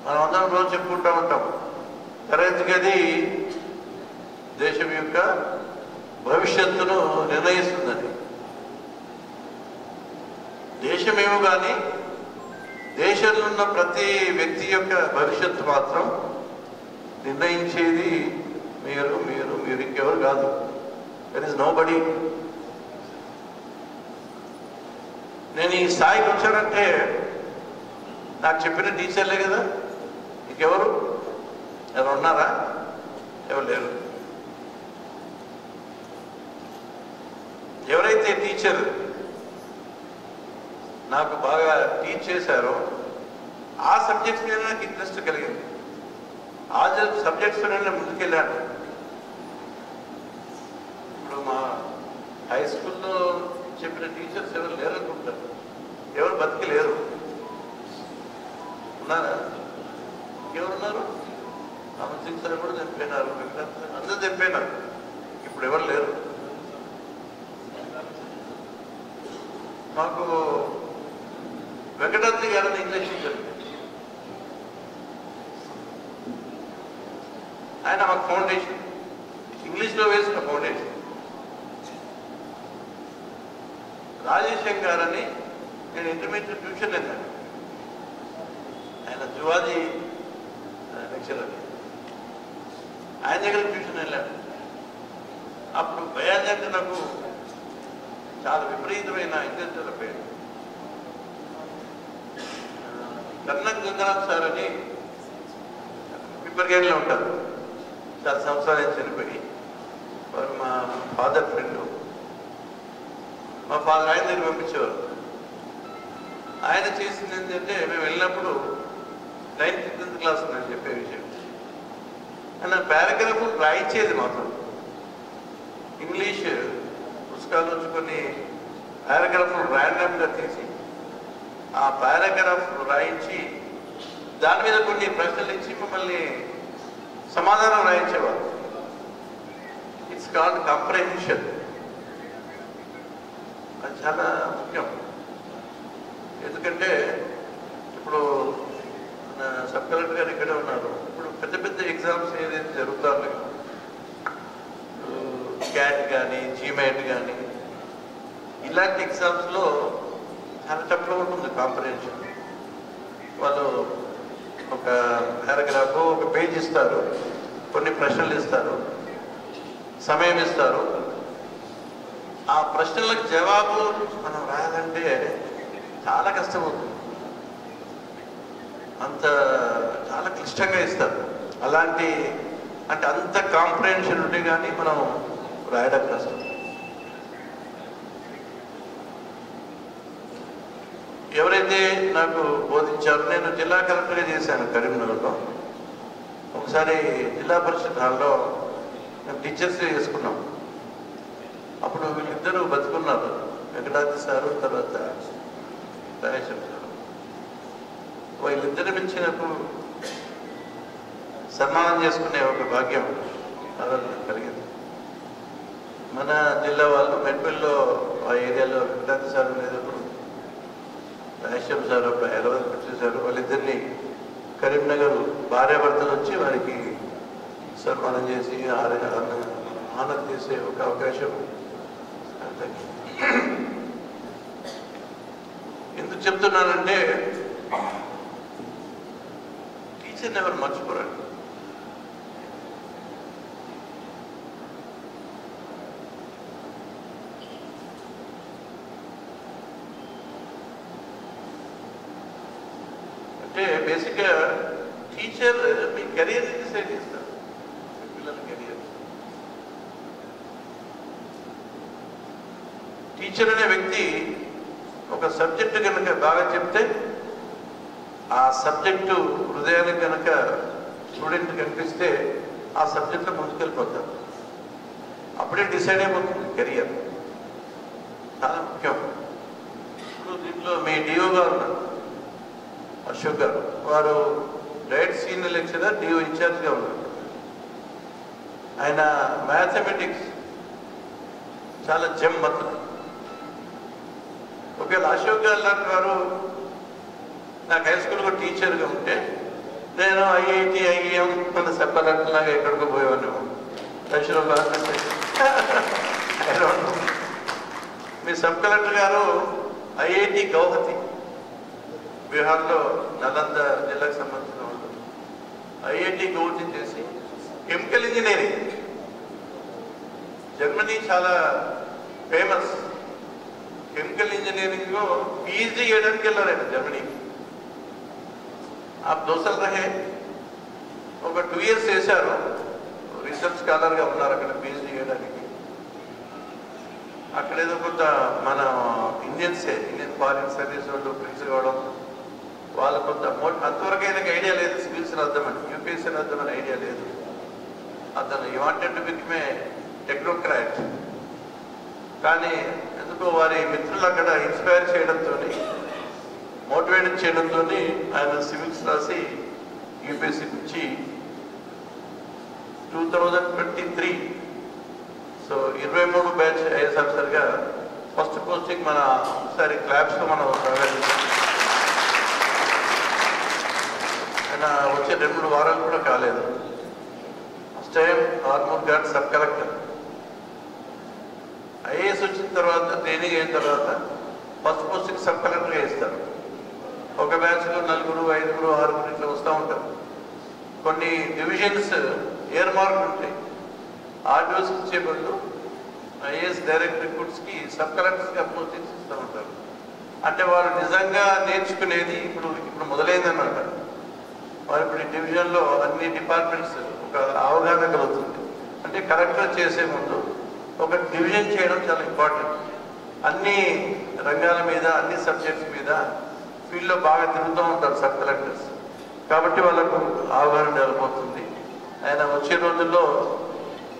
మనం అందరం రోజు చెప్పుకుంటూ ఉంటాం, తరగతి గది దేశం యొక్క భవిష్యత్తును నిర్ణయిస్తుందని. దేశమేమో కానీ దేశంలో ఉన్న ప్రతి వ్యక్తి యొక్క భవిష్యత్తు మాత్రం నిర్ణయించేది మీరు మీరు మీరు ఇంకెవరు కాదు. There is nobody. నేను ఈ స్థాయికి వచ్చానంటే నాకు చెప్పిన టీచర్లే కదా, ఇంకెవరు ఎవరు ఉన్నారా? ఎవరు లేరు. ఎవరైతే టీచర్ నాకు బాగా టీచ్ చేశారో ఆ సబ్జెక్ట్స్ మీద నాకు ఇంట్రెస్ట్ కలిగింది. ఆ సబ్జెక్ట్స్ నేను ముందుకెళ్ళాను. ఇప్పుడు మా హై స్కూల్లో చెప్పిన టీచర్స్ ఎవరు లేరు అనుకుంటారు, ఎవరు బతికి లేరు. ఉన్నారా? ఎవరున్నారు? అమర్ సింగ్ సార్ కూడా చనిపోయినారు, అందరూ చనిపోయినారు, ఇప్పుడు ఎవరు లేరు. మాకు వెంకటాద్రి గారిని ఇంగ్లీష్ టీచర్, ఆయన మాకు ఫౌండేషన్, ఇంగ్లీష్లో వేసిన ఫౌండేషన్. రాజేశం గారని నేను ఇంటర్మీడియట్ ట్యూషన్ వెళ్ళాను, ఆయన జువాజీ లెక్చరర్, ఆయన దగ్గర ట్యూషన్ వెళ్ళాను. అప్పుడు బయాలజీ అంటే నాకు చాలా విపరీతమైన ఇంట్రెస్ట్ డెవలప్. కర్ణక్ గంగనాథ్ సార్ అని పిప్పర్గేడ్లో ఉంటారు, చాలా సంవత్సరాలు చనిపోయి. వారు మా ఫాదర్ ఫ్రెండ్. మా ఫాదర్ ఆయన దగ్గర పంపించేవారు. ఆయన చేసింది ఏంటంటే, మేము వెళ్ళినప్పుడు 9th 10th క్లాస్ అని చెప్పే విషయం, ఆయన పారాగ్రాఫ్ రాయించేది మాత్రం. ఇంగ్లీష్ పుస్తకాల నుంచి కొన్ని పారాగ్రాఫ్లు ర్యాండమ్గా తీసి ఆ పారాగ్రాఫ్ రాయించి దాని మీద కొన్ని ప్రశ్నలు ఇచ్చి మమ్మల్ని సమాధానం రాయించేవారు. It's called comprehension. అది చాలా ముఖ్యం. ఎందుకంటే ఇప్పుడు మన సబ్ కలెక్టర్ గారు ఇక్కడే ఉన్నారు. ఇప్పుడు పెద్ద పెద్ద ఎగ్జామ్స్ ఏదైతే జరుగుతాయో, క్యాట్ కానీ జీమైట్ కానీ ఇలాంటి ఎగ్జామ్స్లో చాలా టఫ్గా ఉంటుంది కాంప్రహెన్షన్. వాళ్ళు ఒక పారాగ్రాఫ్, ఒక పేజ్ ఇస్తారు, కొన్ని ప్రశ్నలు ఇస్తారు, సమయం ఇస్తారు. ఆ ప్రశ్నలకు జవాబు మనం రాయాలంటే చాలా కష్టమవుతుంది, అంత చాలా క్లిష్టంగా ఇస్తారు. అలాంటి అంటే అంత కాంప్రహెన్షన్ ఉంటే కానీ మనం రాయడం కష్టం. ఎవరైతే నాకు బోధించారో, నేను జిల్లా కలెక్టర్గా చేశాను కరీంనగర్లో. ఒకసారి జిల్లా పరిషత్ హాల్లో మేము టీచర్స్ చేసుకున్నాం. అప్పుడు వీళ్ళిద్దరూ బతుకున్నారు, వెంకటాద్రి సారు, తర్వాత రాజేశం సారు. వీళ్ళిద్దరు పిలిచినప్పుడు సన్మానం చేసుకునే ఒక భాగ్యం కలిగింది. మన జిల్లా వాళ్ళు మెట్పల్లిలో ఆ ఏరియాలో వెంకటాద్రి సార్ ఉండేటప్పుడు రాజేశం సార్ అప్పుడు హైదరాబాద్ వచ్చేసారు. వాళ్ళిద్దరిని కరీంనగర్ భార్యాభర్తలు వచ్చి వారికి సన్మానం చేసి ఆనర్ చేసే ఒక అవకాశం ఎందుకు చెప్తున్నానంటే టీచర్ని ఎవరు మర్చిపోరండి. అంటే బేసిక్గా టీచర్ మీ కెరియర్ డిసైడ్ చేస్తారు, మీ పిల్లల కెరియర్. టీచర్ అనే వ్యక్తి ఒక సబ్జెక్టు కనుక బాగా చెప్తే ఆ సబ్జెక్టు హృదయానికి కనుక స్టూడెంట్ కనిపిస్తే ఆ సబ్జెక్ట్లో ముందుకెళ్ళిపోతారు. అప్పుడే డిసైడ్ అయిపోతుంది కెరియర్. చాలా ముఖ్యం. ఇప్పుడు దీంట్లో మీ డిఓ గారు ఉన్నారు, అశోక్ గారు. వారు డైరెక్ట్ సీనియర్ లెక్చరర్, డిఓ ఇన్ఛార్జ్గా ఉన్నారు. ఆయన మ్యాథమెటిక్స్ చాలా జమ్మతులు. ఒకవేళ అశోక్ గారు లాంటి వారు నాకు హై స్కూల్లో టీచర్గా ఉంటే నేను ఐఐటి ఐఎం మన చెప్పాలంటున్నాగా ఎక్కడికో పోయేవాడిని. దర్శనం మీ సబ్ కలెక్టర్ గారు ఐఐటి గౌహతి, బీహార్లో నలంద జిల్లాకు సంబంధించిన వాళ్ళు, ఐఐటి గౌహతి చేసి కెమికల్ ఇంజనీరింగ్, జర్మనీ చాలా ఫేమస్. కెమికల్ ఇంజనీరింగ్లో పీజీ చేయడానికి వెళ్ళారు జర్మనీకి. ఆ దోసలు రహే ఒక 2 years చేశారు. రీసెర్చ్ స్కాలర్గా ఉన్నారు అక్కడ పీజీ చేయడానికి. అక్కడేదో కొంత మన ఇండియన్ ఫారిన్ సర్వీస్ వాళ్ళు ప్రిన్స్ కావడం, వాళ్ళు కొంత అంతవరకు ఆయనకు ఐడియా లేదు సివిల్స్ రాద్దామని, యూపీఎస్సీ రాద్దామని ఐడియా లేదు. అతను ఈ wanted to become a technocrat. కానీ ఎందుకో వారి మిత్రులు అక్కడ ఇన్స్పైర్ చేయడంతో, మోటివేట్ చేయడంతో ఆయన సివిల్స్ రాసి యూపీఎస్సీ నుంచి 2023 సో 23 బ్యాచ్ ఐఎస్ ఆఫీసర్గా ఫస్ట్ పోస్టింగ్ మన ఒకసారి క్లాబ్స్లో మనం ఆయన వచ్చే 2-3 వారాలు కూడా కాలేదు. First time Armoor ghat sub collector. IAS వచ్చిన తర్వాత ట్రైనింగ్ అయిన తర్వాత ఫస్ట్ పోస్టింగ్ సబ్ కలెక్టర్గా ఇస్తారు. ఒక బ్యాచ్లో 4, 5, 6 ఇట్లా వస్తూ ఉంటారు. కొన్ని డివిజన్స్ ఎయిర్ మార్క్ ఉంటాయి. ఆర్డీఓస్ ఇచ్చే బదులు ఐఏఎస్ డైరెక్ట్ రిక్రూట్స్కి సబ్ కలెక్టర్స్గా పోస్టింగ్స్ ఇస్తూ ఉంటారు. అంటే వాళ్ళు నిజంగా నేర్చుకునేది ఇప్పుడు మొదలైందన్నమాట. వారు ఇప్పుడు ఈ డివిజన్లో అన్ని డిపార్ట్మెంట్స్ ఒక అవగాహన కలుగుతుంది. అంటే కలెక్టర్ చేసే ముందు ఒక డివిజన్ చేయడం చాలా ఇంపార్టెంట్. అన్ని రంగాల మీద, అన్ని సబ్జెక్ట్స్ మీద ఫీల్డ్లో బాగా తిరుగుతూ ఉంటారు సబ్ కలెక్టర్స్. కాబట్టి వాళ్ళకు అవగాహన డెవలప్ అవుతుంది. ఆయన వచ్చే రోజుల్లో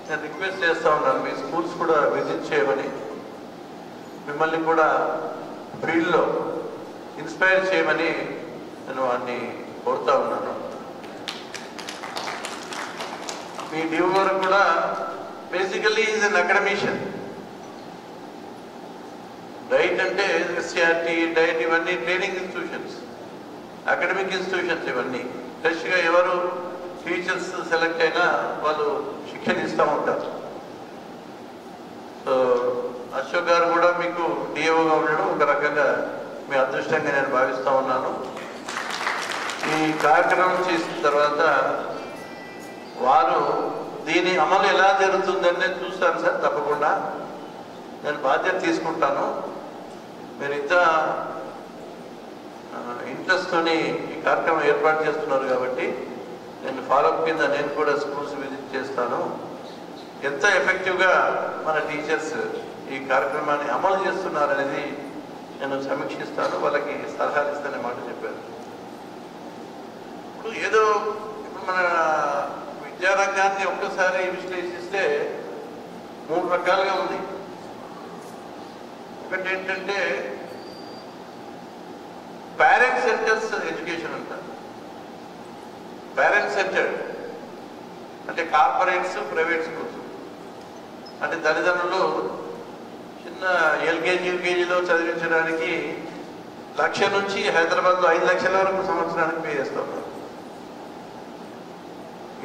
నేను రిక్వెస్ట్ చేస్తూ ఉన్నాను, మీ స్కూల్స్ కూడా విజిట్ చేయమని, మిమ్మల్ని కూడా ఫీల్డ్లో ఇన్స్పైర్ చేయమని నేను వాడిని కోరుతా ఉన్నాను. మీ డిఓ గారు కూడా basically is an academician. Diet అంటే ఎస్సీఆర్టీ, డైట్ ఇవన్నీ ట్రైనింగ్ ఇన్స్టిట్యూషన్స్, అకాడమిక్ ఇన్స్టిట్యూషన్స్. ఇవన్నీ ఫ్రెష్గా ఎవరు టీచర్స్ సెలెక్ట్ అయినా వాళ్ళు శిక్షణ ఇస్తూ ఉంటారు. సో అశోక్ గారు కూడా మీకు డిఓగా ఉండడం ఒక రకంగా మీ అదృష్టంగా నేను భావిస్తూ ఉన్నాను. ఈ కార్యక్రమం చేసిన తర్వాత వారు దీని అమలు ఎలా జరుగుతుందని నేను చూస్తాను సార్. తప్పకుండా నేను బాధ్యత తీసుకుంటాను. మీరు ఇంత ఇంట్రెస్ట్తోని ఈ కార్యక్రమం ఏర్పాటు చేస్తున్నారు కాబట్టి నేను ఫాలోఅప్ కింద నేను కూడా స్కూల్స్ విజిట్ చేస్తాను. ఎంత ఎఫెక్టివ్గా మన టీచర్స్ ఈ కార్యక్రమాన్ని అమలు చేస్తున్నారనేది నేను సమీక్షిస్తాను, వాళ్ళకి సలహాలు ఇస్తాననే మాట చెప్పారు. ఇప్పుడు ఏదో ఇప్పుడు మన విద్యారంగాన్ని ఒక్కసారి విశ్లేషిస్తే 3 రకాలుగా ఉంది. ఒకటి ఏంటంటే పేరెంట్ సెంటర్స్ ఎడ్యుకేషన్ అంటారు. పేరెంట్ సెంటర్డ్ అంటే కార్పొరేట్స్, ప్రైవేట్ స్కూల్స్. అంటే తల్లిదండ్రులు చిన్న ఎల్కేజీ, యూకేజీలో చదివించడానికి 1,00,000 నుంచి హైదరాబాద్లో 5 లక్షల వరకు సంవత్సరానికి పే చేస్తాం.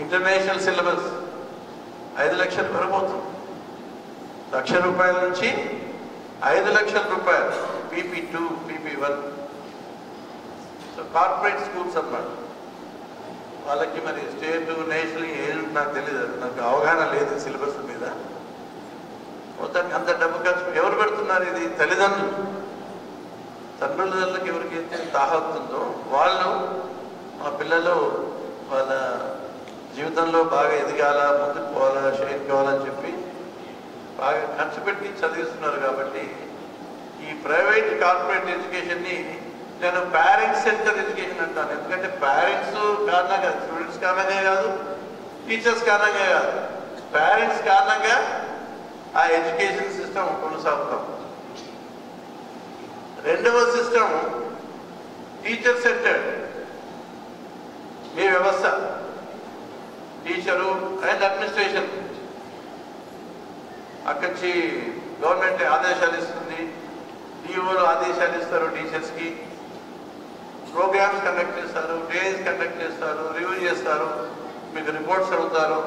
ఇంటర్నేషనల్ సిలబస్ 5 లక్షల వరకు అవుతుంది. 1,00,000 రూపాయల నుంచి 5 లక్షల రూపాయలు PP2, PP1. So corporate schools అన్నమాట. వాళ్ళకి మరి స్టేట్ నేషనల్ ఏది నాకు తెలియదు, నాకు అవగాహన లేదు సిలబస్ మీద. మొత్తానికి అంత డబ్బు ఖర్చు ఎవరు పెడుతున్నారు? ఇది తల్లిదండ్రులు. తండ్రులకి ఎవరికైతే తాహతుందో వాళ్ళు మా పిల్లలు వాళ్ళ జీవితంలో బాగా ఎదగాల, ముందుకు పోవాలా, షైన్ కావాలని చెప్పి బాగా ఖర్చు పెట్టి చదివిస్తున్నారు. కాబట్టి ఈ ప్రైవేట్ కార్పొరేట్ ఎడ్యుకేషన్ని నేను పేరెంట్స్ సెంటర్ ఎడ్యుకేషన్ అంటాను. ఎందుకంటే పేరెంట్స్ కారణంగా, స్టూడెంట్స్ కారణంగా కాదు, టీచర్స్ కారణంగా కాదు, పేరెంట్స్ కారణంగా ఆ ఎడ్యుకేషన్ సిస్టమ్ కొనసాగుతాం. రెండవ సిస్టమ్ టీచర్ సెంటర్డ్. ఈ వ్యవస్థ టీచరు అండ్ అడ్మినిస్ట్రేషన్ అక్కడి నుంచి గవర్నమెంట్ ఆదేశాలు ఇస్తుంది, డిఓలు ఆదేశాలు ఇస్తారు, టీచర్స్కి ప్రోగ్రామ్స్ కండక్ట్ చేస్తారు, డేస్ కండక్ట్ చేస్తారు, రివ్యూ చేస్తారు, మీకు రిపోర్ట్స్ అడుగుతారు.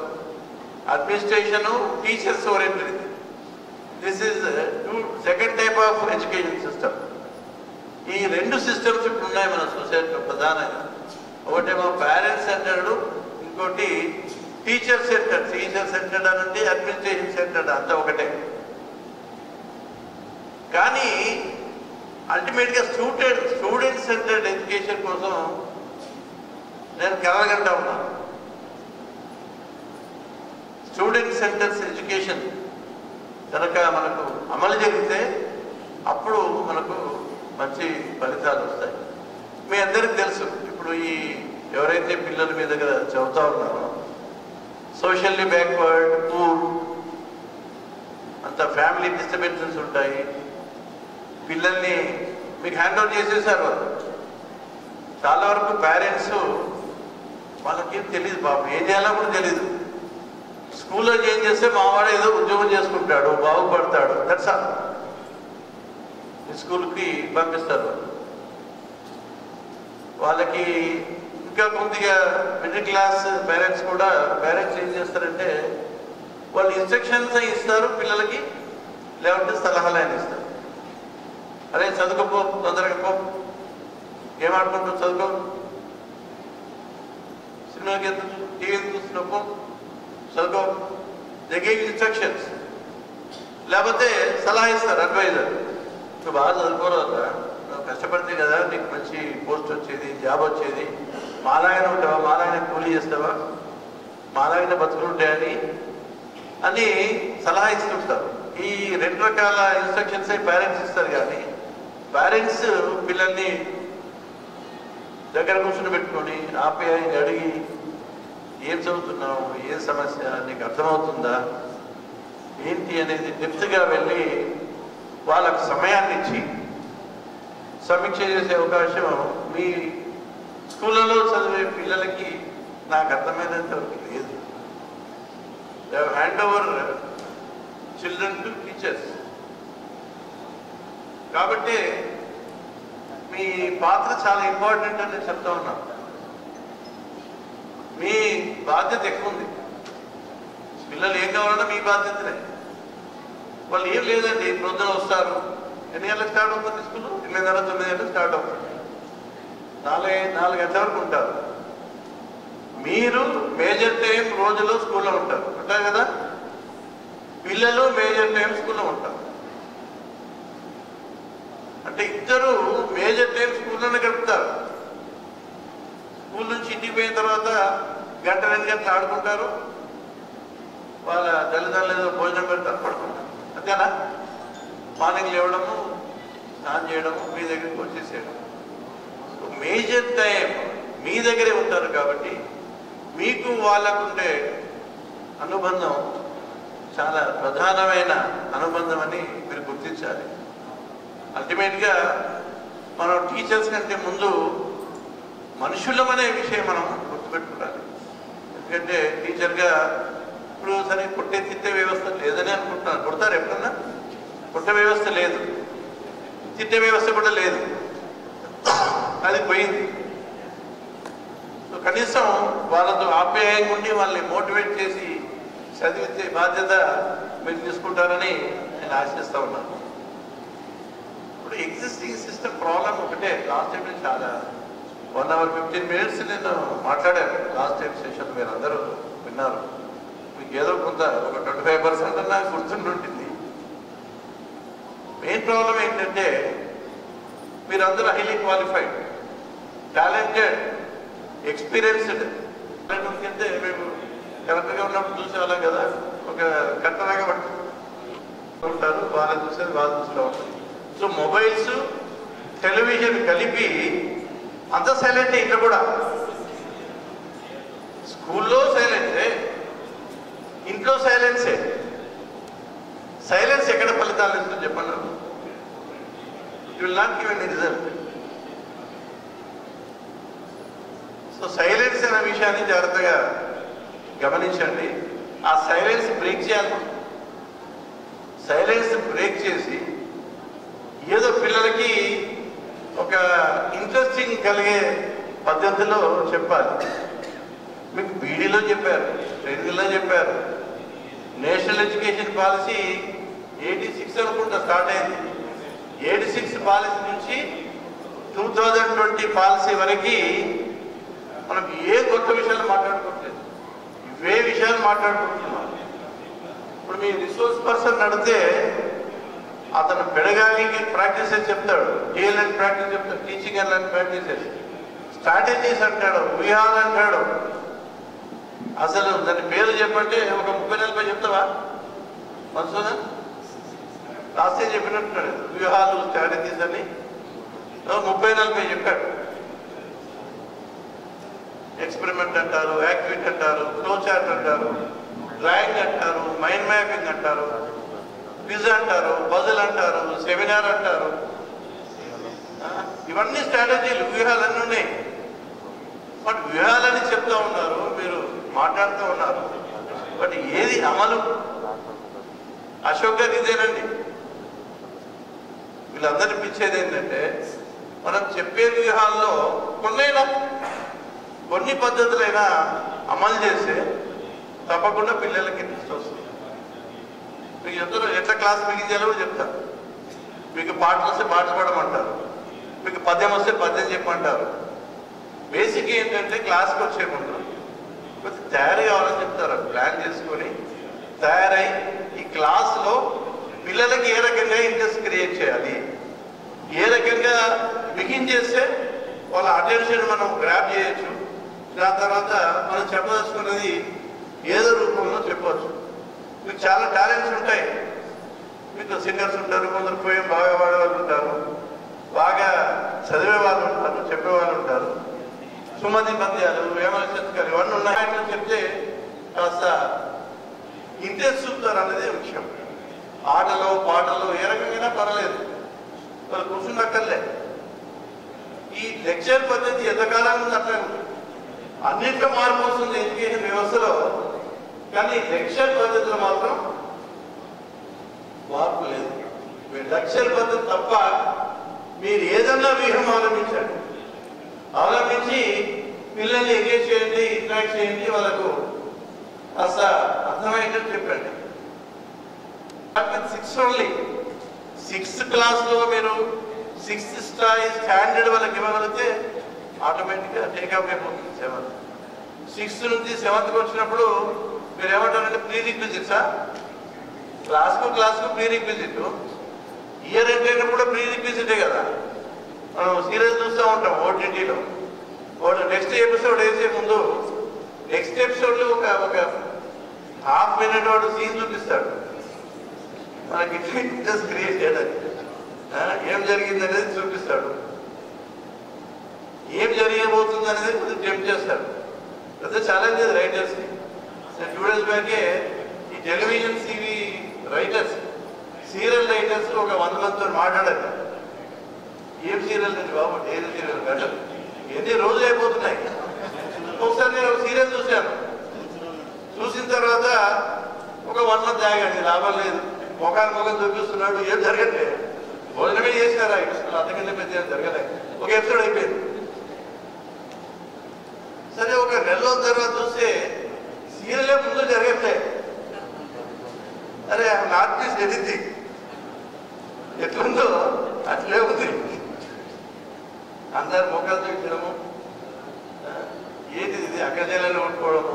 Administration teachers oriented. This is second type of education system. ఈ రెండు సిస్టమ్స్ ఇప్పుడు ఉన్నాయి మన సొసైటీలో ప్రధానంగా. ఒకటేమో పేరెంట్స్ సెంటర్డ్, ఇంకోటి టీచర్ సెంటర్డ్. టీచర్ సెంటర్డ్ అనంటే అడ్మినిస్ట్రేషన్ సెంటర్డ్, అంతా ఒకటే. కానీ అల్టిమేట్గా స్టూడెంట్ సెంటర్డ్ ఎడ్యుకేషన్ కోసం నేను కలగంటా ఉన్నాను. స్టూడెంట్ సెంటర్స్ ఎడ్యుకేషన్ కనుక మనకు అమలు జరిగితే అప్పుడు మనకు మంచి ఫలితాలు వస్తాయి. మీ అందరికీ తెలుసు, ఇప్పుడు ఈ ఎవరైతే పిల్లలు మీ దగ్గర చదువుతా ఉన్నారో సోషల్లీ బ్యాక్వర్డ్, పూర్, అంత ఫ్యామిలీ డిస్టర్బెన్సెస్ ఉంటాయి. పిల్లల్ని మీకు హ్యాండ్ ఓవర్ చేసేసారు వాళ్ళు. చాలా వరకు పేరెంట్స్ వాళ్ళకేం తెలియదు, పాపం ఏం చేయాలో కూడా తెలీదు. స్కూల్లో జాయిన్ చేస్తే మావాడు ఏదో ఉద్యోగం చేసుకుంటాడు, బాగుపడతాడు, దట్స్ ఆల్. స్కూల్కి పంపిస్తారు. వాళ్ళకి ఇంకా కొద్దిగా మిడిల్ క్లాస్ పేరెంట్స్ కూడా ఏం చేస్తారంటే వాళ్ళు ఇన్స్ట్రక్షన్స్ ఇస్తారు పిల్లలకి, లేకపోతే సలహాలు అయినా ఇస్తారు. అరే చదువుకోపో, తొందరగా పో, ఏం ఆడుకుంటావు, చదువుకో, సినిమాకి ఎందుకు, టీవీ చూస్తున్నావు, పో, చదువుకో. They give instructions. లేకపోతే సలహా ఇస్తారు, అడ్వైజర్. నువ్వు బాగా చదువుకోరా, నువ్వు కష్టపడితే కదా నీకు మంచి పోస్ట్ వచ్చేది, జాబ్ వచ్చేది, మాలాయన ఉంటావా, మాలాయన కూలీ చేస్తావా, మాలాయన బతుకులుంటాయని అని సలహా ఇస్తుంటారు. ఈ రెండు రకాల ఇన్స్ట్రక్షన్స్ పేరెంట్స్ ఇస్తారు. కానీ పేరెంట్స్ పిల్లల్ని దగ్గర కూర్చుని పెట్టుకొని ఆప్యాయంగా అడిగి ఏం చదువుతున్నావు, ఏం సమస్య, నీకు అర్థమవుతుందా ఏంటి అనేది డెప్త్గా వెళ్ళి వాళ్ళకు సమయాన్ని ఇచ్చి సమీక్ష చేసే అవకాశం మీ స్కూళ్ళలో చదివే పిల్లలకి నాకు అర్థమైనంత వరకు లేదు. They hand over children to teachers. కాబట్టి మీ పాత్ర చాలా ఇంపార్టెంట్ అని నేను చెప్తా ఉన్నాను. మీ బాధ్యత ఎక్కువ ఉంది. పిల్లలు ఏం కావాలన్నా మీ బాధ్యతనే. వాళ్ళు ఏం లేదండి, ప్రొద్దున వస్తారు, ఎన్ని గంటలకు స్టార్ట్ అవుతుంది స్కూల్? 8:30, 9 గంటలకు స్టార్ట్ అవుతుంది. 4 గంటల వరకు ఉంటారు. మీరు మేజర్ టైం రోజులో స్కూల్లో ఉంటారు కదా, పిల్లలు మేజర్ టైం స్కూల్లో ఉంటారు. అంటే ఇద్దరు మేజర్ టైం స్కూల్లోనే గడుపుతారు. స్కూల్ నుంచి ఇంటికి పోయిన తర్వాత 1-2 గంటలు ఆడుకుంటారు. వాళ్ళ తల్లిదండ్రులు ఏదో భోజనం పెడతారు, పడుకుంటారు, అంతేనా? మార్నింగ్ లేవడము, స్నానం చేయడము, మీ దగ్గరికి వచ్చేసేయడం. మేజర్ టైం మీ దగ్గరే ఉంటారు. కాబట్టి మీకు వాళ్ళకుండే అనుబంధం చాలా ప్రధానమైన అనుబంధం అని మీరు గుర్తించాలి. అల్టిమేట్గా మనం టీచర్స్ కంటే ముందు మనుషులమనే విషయం మనం గుర్తుపెట్టుకోవాలి. ఎందుకంటే టీచర్గా ఇప్పుడు సరే కొట్టే తిట్టే వ్యవస్థ లేదని అనుకుంటున్నాను. కొడతారు ఎప్పుడన్నా? కొట్టే వ్యవస్థ లేదు, తిట్టే వ్యవస్థ కూడా లేదు, అది పోయింది. సో కనీసం వాళ్ళతో ఆప్యాయంగా ఉండి వాళ్ళని మోటివేట్ చేసి చదివించే బాధ్యత మీరు తీసుకుంటారని నేను ఆశిస్తూ ఉన్నాను. ఇప్పుడు ఎగ్జిస్టింగ్ సిస్టమ్ ప్రాబ్లం ఒకటే. లాస్ట్ టైం నేను చాలా 1 hour 15 minutes నేను మాట్లాడాను. లాస్ట్ టైం సెషన్ మీరు అందరూ విన్నారు. మీకు ఏదో కొంత ఒక 25% అన్నా గుర్తుంటుంది. మెయిన్ ప్రాబ్లం ఏంటంటే మీరందరూ హైలీ క్వాలిఫైడ్, టాలెంటెడ్, ఎక్స్పీరియన్స్డ్. అంటే మేము కరెక్ట్గా ఉన్నప్పుడు చూసేవాళ్ళం కదా, ఒక కట్టలాగా ఉంటారు, వాళ్ళని చూసేది వాళ్ళు చూస్తూ ఉంటుంది. సో మొబైల్స్, టెలివిజన్ కలిపి అంత సైలెంటే. ఇంట్లో కూడా స్కూల్లో సైలెన్సే, ఇంట్లో సైలెన్సే. సైలెన్స్ ఎక్కడ ఫలితాలు ఇస్తుందో చెప్పండి. It will not give any result. So silence అనే విషయాన్ని జాగ్రత్తగా గమనించండి. ఆ సైలెన్స్ బ్రేక్ చేయాలి. సైలెన్స్ బ్రేక్ చేసి ఏదో పిల్లలకి ఒక ఇంట్రెస్టింగ్ కలిగే పద్ధతిలో చెప్పాలి. మీకు బీడీలో చెప్పారు, ట్రైనింగ్లో చెప్పారు. నేషనల్ ఎడ్యుకేషన్ పాలసీ 86 అనుకుంటా స్టార్ట్ అయింది. 86 పాలసీ నుంచి 2020 పాలసీ వరకు మనం ఏ కొత్త విషయాలు మాట్లాడుకోవట్లేదు, ఇవే విషయాలు మాట్లాడుకుంటున్నాం. ఇప్పుడు మీ రిసోర్స్ పర్సన్ నడితే అతను పెడగాలికి ప్రాక్టీసెస్ చెప్తాడు, టీఎల్ఎన్ ప్రాక్టీస్ చెప్తాడు, teaching and learning practices, strategies అంటాడు, వ్యూహాలు అంటాడు. అసలు దాని పేరు చెప్పంటే ఒక 30-40 చెప్తావా మనసునా? రాస్తే చెప్పినట్టున్నాడు, వ్యూహాలు, స్ట్రాటజీస్ అని 30-40 చెప్పాడు. ఎక్స్పెరిమెంట్ అంటారు, యాక్టివిటీ అంటారు, ఫ్లో చార్ట్ అంటారు, డ్రాయింగ్ అంటారు, మైండ్ మ్యాపింగ్ అంటారు, క్విజ్ అంటారు, పజిల్ అంటారు, సెమినార్ అంటారు. ఇవన్నీ స్ట్రాటజీలు, వ్యూహాలన్నీ ఉన్నాయి. బట్ వ్యూహాలని చెప్తా ఉన్నారు, మీరు మాట్లాడుతూ ఉన్నారు. బట్ ఏది అమలు? అశోక్ గారు ఇదేనండి. వీళ్ళందరినీ పిచ్చేది ఏంటంటే మనం చెప్పే వ్యూహాల్లో కొన్ని పద్ధతులైనా అమలు చేస్తే తప్పకుండా పిల్లలకి ఇంట్రెస్ట్ వస్తుంది. మీకు చెప్తారు ఎట్లా క్లాస్ బిగించాలో చెప్తారు. మీకు పాటలు వస్తే పాటలు పాడమంటారు, మీకు పద్యం వస్తే పద్యం చెప్పమంటారు. బేసిక్ ఏంటంటే క్లాస్కి వచ్చే ముందు కొంచెం తయారు కావాలని చెప్తారు. ప్లాన్ చేసుకొని తయారై ఈ క్లాస్లో పిల్లలకి ఏ రకంగా ఇంట్రెస్ట్ క్రియేట్ చేయాలి, ఏ రకంగా బిగిన్ చేస్తే వాళ్ళ అటెన్షన్ మనం గ్రాప్ చేయొచ్చు. దాని తర్వాత మనం చెప్పదలుచుకున్నది ఏదో రూపంలో చెప్పవచ్చు. మీకు చాలా టాలెంట్స్ ఉంటాయి. మీకు సింగర్స్ ఉంటారు, కొందరు పోయి బాగా వాడేవాళ్ళు ఉంటారు, బాగా చదివే వాళ్ళు ఉంటారు, చెప్పేవాళ్ళు ఉంటారు. సుమతి పద్యాలు, వేమన శతకాలు ఇవన్నీ ఉన్నాయని చెప్తే కాస్త ఇంట్రెస్ట్ చూపుతారు అనేది విషయం. ఆటలో పాటలు ఏ రకంగా పర్వాలేదు, వాళ్ళు కూర్చున్నక్కర్లే. ఈ లెక్చర్ పద్ధతి ఎంతకాలం అట్లా అన్నింటిలో మార్పు వస్తుంది ఎడ్యుకేషన్ వ్యవస్థలో, కానీ లెక్చర్ పద్ధతిలో మాత్రం మార్పు లేదు. మీరు లెక్చర్ పద్ధతి తప్ప మీరు ఏదన్నా వ్యూహం అవలంబించి పిల్లల్ని ఎంగేజ్ చేయండి, ఇంటరాక్ట్ చేయండి, వాళ్ళకు కాస్త అర్థమయ్యేటట్టు చెప్పండి. 6 ఓన్లీ 6th క్లాస్లో మీరు 6th స్టాండర్డ్ వాళ్ళకి ఇవ్వగలిగితే ఆటోమేటిక్గా టేకప్ అయిపోతుంది. 7th 6th నుంచి 7th వచ్చినప్పుడు మీరు ఏమంటారంటే ప్రీ రిక్విజిట్సా, క్లాస్కు ప్రీ రిక్విజిట్. ఇయర్ ఎండ్ కూడా ప్రీ రిక్విజిటే కదా. మనం సీరియల్ చూస్తూ ఉంటాం ఓటీటీలో. నెక్స్ట్ ఎపిసోడ్ వేసే ముందు నెక్స్ట్ ఎపిసోడ్లో ఒక ½ minute వాడు సీన్ చూపిస్తాడు. మనకి ఇంట్రెస్ట్ క్రియేట్ చేయడానికి ఏం జరిగింది అనేది చూపిస్తాడు, ఏం జరగబోతుంది అనేది కొంచెం టెంప్ట్ చేస్తాడు. పెద్ద ఛాలెంజ్ అది రైటర్స్కి. 2 days బ్యాకే ఈ టెలివిజన్ రైటర్స్, సీరియల్ రైటర్స్ ఒక 100 మందితో మాట్లాడారు. ఏం సీరియల్ అండి బాబు, ఏది సీరియల్ గంటలు ఎన్ని రోజులు అయిపోతున్నాయి. ఒకసారి నేను ఒక సీరియల్ చూశాను. చూసిన తర్వాత ఒక 1 month ఆగాడు, లాభం లేదు. మొఖం చూపిస్తున్నాడు, ఏం జరగట్లేదు. భోజనమే చేశారా అంతకంటే పెద్ద ఏం జరగలేదు. ఒక ఎపిసోడ్ అయిపోయింది. సరే ఒక 1 నెల తర్వాత చూస్తే సీరియలే ముందు జరగట్లేదు. అరే ఆర్టిస్ట్ ఎడిటింగ్ ఎట్లుందో అట్లే ఉంది. అందరు మొక్కలు చూపించడము, ఏది ఇది అక్క చెల్లెళ్ళు కొట్టుకోవడము,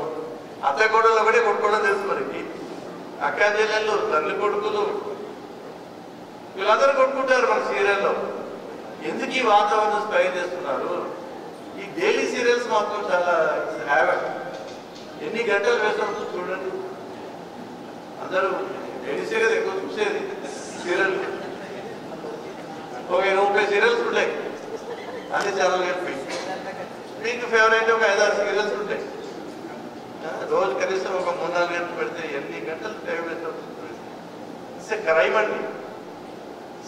అత్త కోడలు ఒకటే కొట్టుకోవడం తెలుసు మనకి. అక్క చెల్లెళ్ళు, తల్లి కొడుకులు వీళ్ళందరూ కొట్టుకుంటారు మన సీరియల్లో. ఎందుకు ఈ వాతావరణం స్పైల్ చేస్తున్నారు? ఈ డైలీ సీరియల్స్ మాత్రం చాలా హ్యావెట్. ఎన్ని గంటలు వేసినప్పుడు చూడండి. అందరూ డైలీ సీరియల్ ఎక్కువ చూసేది. సీరియల్ ఒక 30 సీరియల్స్ ఉంటాయి అన్ని ఛానల్ కలిపి. మీకు ఫేవరెట్ ఒక 5-6 సీరియల్స్ ఉంటాయి. రోజు కనీసం ఒక 3-4 గంటలు పెడితే ఎన్ని గంటలు టైం వేస్ట్ అవుతుంది. ఇట్స్ ఏ క్రైమ్ అండి.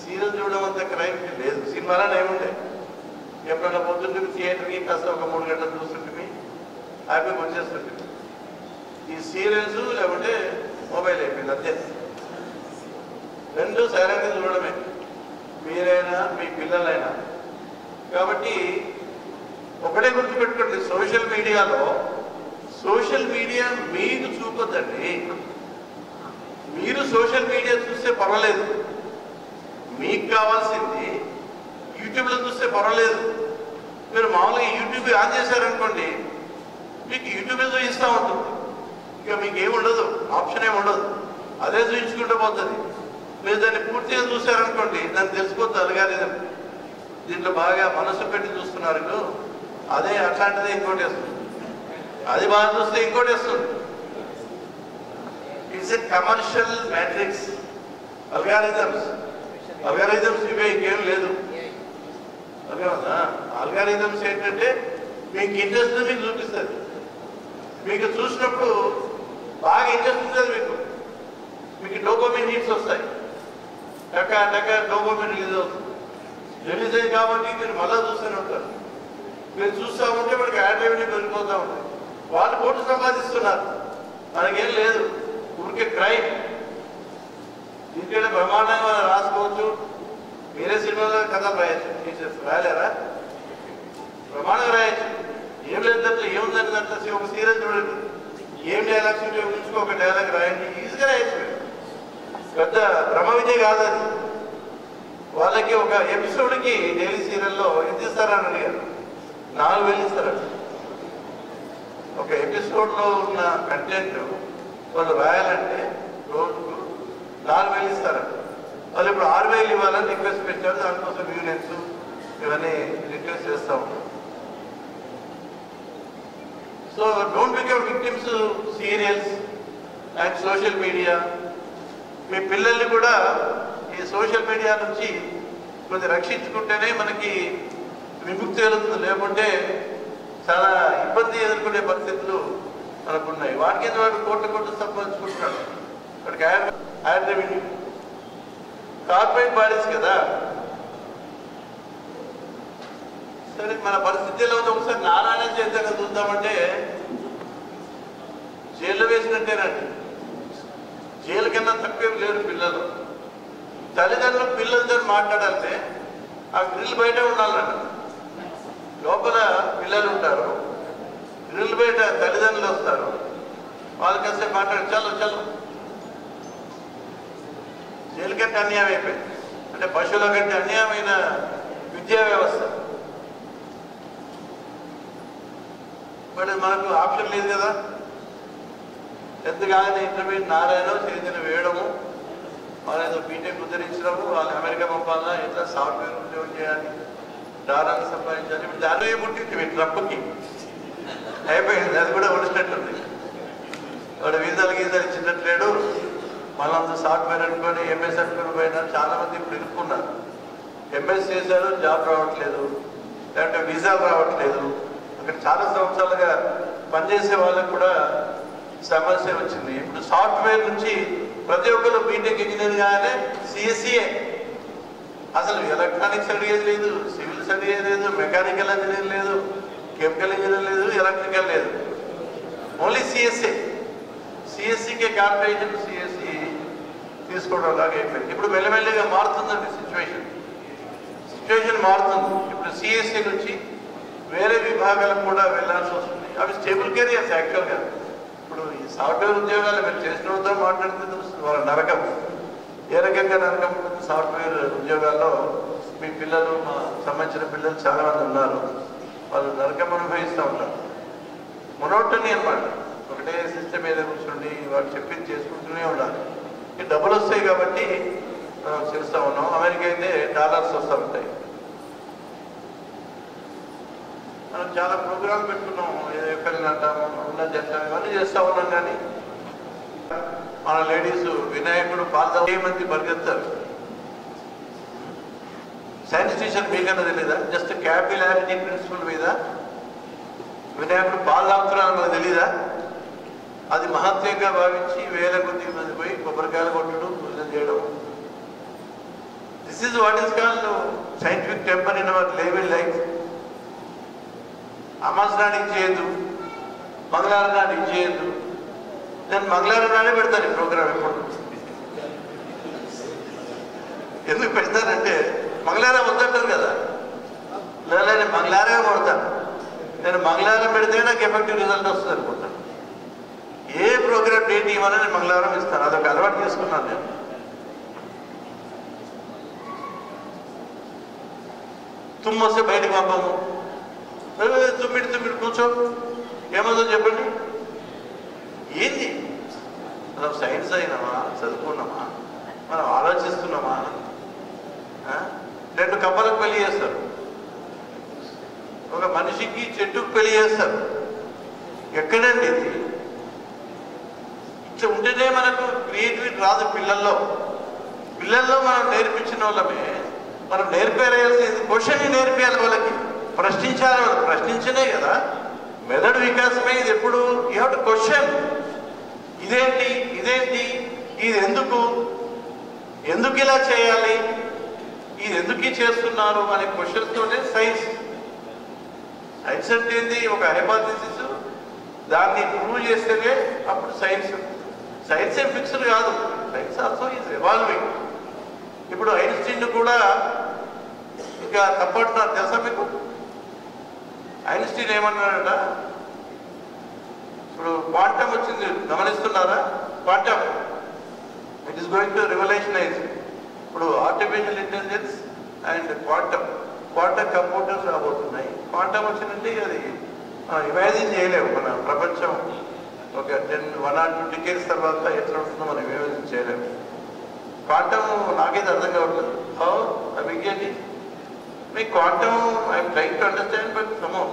సీరియల్ చూడడం అంత క్రైమ్ లేదు. సినిమాలో ఏముంటాయి, ఎప్పుడన్నా పొద్దున్న థియేటర్కి కాస్త ఒక 3 గంటలు చూస్తుంటే హ్యాపీగా వచ్చేస్తుంది. ఈ సీరియల్స్ లేకుంటే మొబైల్ అయిపోయింది అంతే. రెండు సైలెంట్గా చూడడమే, మీరైనా మీ పిల్లలైనా. కాబట్టి ఒకటే గుర్తుపెట్టుకోండి, సోషల్ మీడియా మీకు చూపొద్దండి. మీరు సోషల్ మీడియా చూస్తే పర్వాలేదు, మీకు కావాల్సింది యూట్యూబ్లో చూస్తే పర్వాలేదు. మీరు మామూలుగా యూట్యూబ్ ఆన్ చేశారనుకోండి, మీకు యూట్యూబే చూపిస్తూ ఉంటుంది. ఇక మీకు ఏముండదు, ఆప్షన్ ఏమి ఉండదు, అదే చూపించుకుంటూ పోతుంది. మీరు దాన్ని పూర్తిగా చూశారనుకోండి, దాన్ని తెలిసిపోతుంది అల్గారిథం. దీంట్లో బాగా మనసు పెట్టి చూస్తున్నారు, అదే అట్లాంటిదే ఇంకోటి వేస్తుంది. అది బాగా చూస్తే ఇంకోటి వేస్తుంది. It's a commercial matrix. Algorithms ఇవే, ఇంకేం లేదు. అల్గారిథమ్స్ ఏంటంటే మీకు ఇంట్రెస్ట్ మీకు చూపిస్తుంది. మీకు చూసినప్పుడు బాగా ఇంట్రెస్ట్ ఉంటుంది, మీకు డోపమిన్ హిట్స్ వస్తాయి. టక్క డోపమిన్ రిలీజ్ అయ్యి కాబట్టి మీరు మళ్ళీ చూస్తూనే ఉంటారు. మీరు చూస్తూ ఉంటే మనకి యాడ్ రెవెన్యూ పెరిగిపోతూ ఉంటుంది. వాళ్ళు కోట్లు సంపాదిస్తున్నారు, మనకేం లేదు. ఊరికే క్రైమ్. దీనికంటే బ్రహ్మాండంగా రాసుకోవచ్చు. మీరే సినిమాలో కథలు రాయొచ్చు. టీచర్స్ రాయలేరా? బ్రహ్మాండంగా రాయొచ్చు. ఏం లేదు దాంట్లో, ఏముందని దాంట్లో ఒక సీరియల్ చూడండి, ఏం డైలాగ్స్ ఉంచుకో, ఒక డైలాగ్ రాయండి, ఈజీగా రాయొచ్చు. పెద్ద బ్రహ్మ విద్య కాదు అది. వాళ్ళకి ఒక ఎపిసోడ్కి డైలీ సీరియల్లో ఎంత ఇస్తారని అడిగారు. 4,000 ఇస్తారండి. ఒక ఎపిసోడ్లో ఉన్న కంటెంట్ వాళ్ళు రాయాలంటే రోజుకు 4,000 ఇస్తారండి. వాళ్ళు ఇప్పుడు 6,000 ఇవ్వాలని రిక్వెస్ట్ పెట్టారు. దానికోసం యూనియన్స్ ఇవన్నీ రిక్వెస్ట్ చేస్తూ ఉంటారు. So don't become victims serials and social media. మీ పిల్లల్ని కూడా ఈ సోషల్ మీడియా నుంచి కొద్దిగా రక్షించుకుంటేనే మనకి విముక్తి కలుగుతుంది. లేకుంటే చాలా ఇబ్బంది ఎదుర్కొనే పరిస్థితులు మనకున్నాయి. వాటి కింద వాడు కోట్లు సంపాదించుకుంటున్నాడు. వాడికి యాడ్ రెవెన్యూ. కార్పొరేట్ బాడీస్ కదా. సరే, మన పరిస్థితి ఎలా ఉంది ఒకసారి నారాయణ చైతన్య చూద్దామంటే జైల్లో వేసినట్టేనండి. జైలు కన్నా తక్కువ లేరు పిల్లలు. తల్లిదండ్రులు పిల్లలతో మాట్లాడాలంటే ఆ గ్రిల్ బయట ఉండాలంట. లోపల పిల్లలు ఉంటారు, గ్రిల్ బయట తల్లిదండ్రులు వస్తారు, వాళ్ళు కాసేపు మాట్లాడి చలో. జైలు కంటే అన్యాయం అయిపోయింది. అంటే పశువుల కంటే అన్యాయమైన విద్యా వ్యవస్థ. బట్ మనకు ఆప్షన్ లేదు కదా. ఎంతగానే ఇంటర్మీడియట్ నారాయణ చైతన్య వేయడము, వాళ్ళు ఏదో బీటెక్ ఉద్ధరించడము, వాళ్ళు అమెరికా పంపాలా, ఇట్లా సాఫ్ట్వేర్ ఉద్యోగం చేయాలి, డాలర్లు సంపాదించాలి. ఇప్పుడు దాని పుట్టింది ట్రంప్కి అయిపోయింది. అది కూడా వచ్చినట్టుంది. వాడు వీసాలు ఇచ్చినట్లేడు. మళ్ళంతా సాఫ్ట్వేర్ అనుకొని ఎంఎస్ అనుకుని పోయినా చాలా మంది ఇప్పుడు ఇరుక్కున్నారు. ఎంఎస్ చేశారు, జాబ్ రావట్లేదు, లేదంటే వీసాలు రావట్లేదు. అక్కడ చాలా సంవత్సరాలుగా పనిచేసే వాళ్ళకు కూడా సమస్య వచ్చింది. ఇప్పుడు సాఫ్ట్వేర్ నుంచి ప్రతి ఒక్కరు బీటెక్ ఇంజనీర్ గానే సిఎస్సిఏ. అసలు ఎలక్ట్రానిక్స్ అడిగేది లేదు, సివిల్స్ అడిగేది లేదు, మెకానికల్ ఇంజనీర్ లేదు, కెమికల్ ఇంజనీర్ లేదు, ఎలక్ట్రికల్ లేదు, ఓన్లీ సిఎస్సి. సిఎస్సికే కార్పొరేషన్ సిఎస్సి తీసుకోవడం లాగా అయిపోయింది. ఇప్పుడు మెల్లమెల్లగా మారుతుందండి సిచ్యువేషన్ మారుతుంది. ఇప్పుడు సిఎస్సి నుంచి వేరే విభాగాలకు కూడా వెళ్ళాల్సి వస్తుంది. అవి స్టేబుల్ కెరియర్స్ యాక్చువల్గా. ఇప్పుడు ఈ సాఫ్ట్వేర్ ఉద్యోగాలు మీరు చేసినతో మాట్లాడితే తెలుస్తుంది వాళ్ళ నరకం ఏ రకంగా నరకం ఉంటుంది. సాఫ్ట్వేర్ ఉద్యోగాల్లో మీ పిల్లలు మా సంబంధించిన పిల్లలు చాలామంది ఉన్నారు. వాళ్ళు నరకం అనుభవిస్తూ ఉంటారు. మొనోటనీ అన్నమాట. ఒకటే సిస్టమ్ మీద కూర్చుండి వాళ్ళు చెప్పింది చేసుకుంటూనే ఉండాలి. ఈ డబ్బులు వస్తాయి కాబట్టి మనం చేస్తూ ఉన్నాం. అమెరికా అయితే డాలర్స్ వస్తూ ఉంటాయి. మనం చాలా ప్రోగ్రాం పెట్టుకున్నాం. ఏప్రిల్ అంటాము, ఉన్నది అంటాము, ఇవన్నీ చేస్తూ ఉన్నాం. కానీ మన లేడీస్ వినాయకుడు పాత మంది పరిగెత్తారు. సైన్స్ టీచర్ మీకన్నా తెలీదా? జస్ట్ క్యాపిలారిటీ ప్రిన్సిపల్ మీద వినాయకుడు పాలు తాగుతున్నారని మనకు తెలీదా? అది మహత్యంగా భావించి వేల కొద్ది మంది పోయి కొబ్బరికాయలు కొట్టడం, పూజలు చేయడం. This is what is called scientific temper in our live life. Hamas నాటికి చేయొద్దు, మంగళవారం నాటికి చేయొద్దు. నేను మంగళవారం నాడే పెడతాను ఈ ప్రోగ్రాం. ఎప్పుడు ఎందుకు పెడతానంటే మంగళవారం వద్దంటారు కదా. లేదా నేను మంగళవారమే కొడతాను. నేను మంగళవారం పెడితే నాకు ఎఫెక్టివ్ రిజల్ట్ వస్తుంది అనుకుంటాను. ఏ ప్రోగ్రామ్ డేట్ ఇవ్వాలని నేను మంగళవారం ఇస్తాను. అదొక అలవాటు చేసుకున్నాను నేను. తుమ్ము వస్తే బయటకు పంపము. తుమ్మిడి కూర్చో, ఏమవుతుందో చెప్పండి. ఏంది? మనం సైన్స్ అయినామా, చదువుకున్నామా, మనం ఆలోచిస్తున్నామా? 2 కప్పలకు పెళ్లి చేస్తారు, ఒక మనిషికి చెట్టుకు పెళ్లి చేస్తారు. ఎక్కడండి ఇది? ఇట్లా ఉంటేనే మనకు క్రియేటివిటీ రాదు. పిల్లల్లో మనం నేర్పించిన వాళ్ళమే. మనం నేర్పేయాల్సింది క్వశ్చన్ నేర్పేయాలి వాళ్ళకి, ప్రశ్నించాలి. వాళ్ళు ప్రశ్నించనే కదా మెదడు వికాసమే. ఇది ఎప్పుడు యూ హ్యావ్ టు క్వశ్చన్. ఇదేంటి, ఇది ఎందుకు ఇలా చేయాలి, ఇది ఎందుకు చేస్తున్నారు అనే క్వశ్చన్స్తోనే సైన్స్. సైన్స్ అంటే ఏంది? ఒక హైపోథెసిస్, దాన్ని ప్రూవ్ చేస్తేనే అప్పుడు సైన్స్. సైన్స్ ఏం ఫిక్స్డ్ కాదు. Science also is evolving. ఇప్పుడు ఐన్స్టీన్ కూడా ఇంకా తప్పంటున్నారు తెలుసా మీకు? ఐన్స్టీన్ ఏమన్నాడట? ఇప్పుడు క్వాంటమ్ వచ్చింది, గమనిస్తున్నారా? Quantum it is going to revolutionise. ఇప్పుడు artificial intelligence and quantum computers రాబోతున్నాయి. క్వాంటమ్ వచ్చిందంటే అది ఇమాజిన్ చేయలేము. మన ప్రపంచం ఒక 1 or 2 decades తర్వాత ఎట్లా ఉంటుందో మనం ఇమాజిన్ చేయలేము. క్వాంటమ్ నాకైతే అర్థం కావట్లేదు. హౌ అవిజ్ఞాని మీ quantum I'm trying to understand, but somehow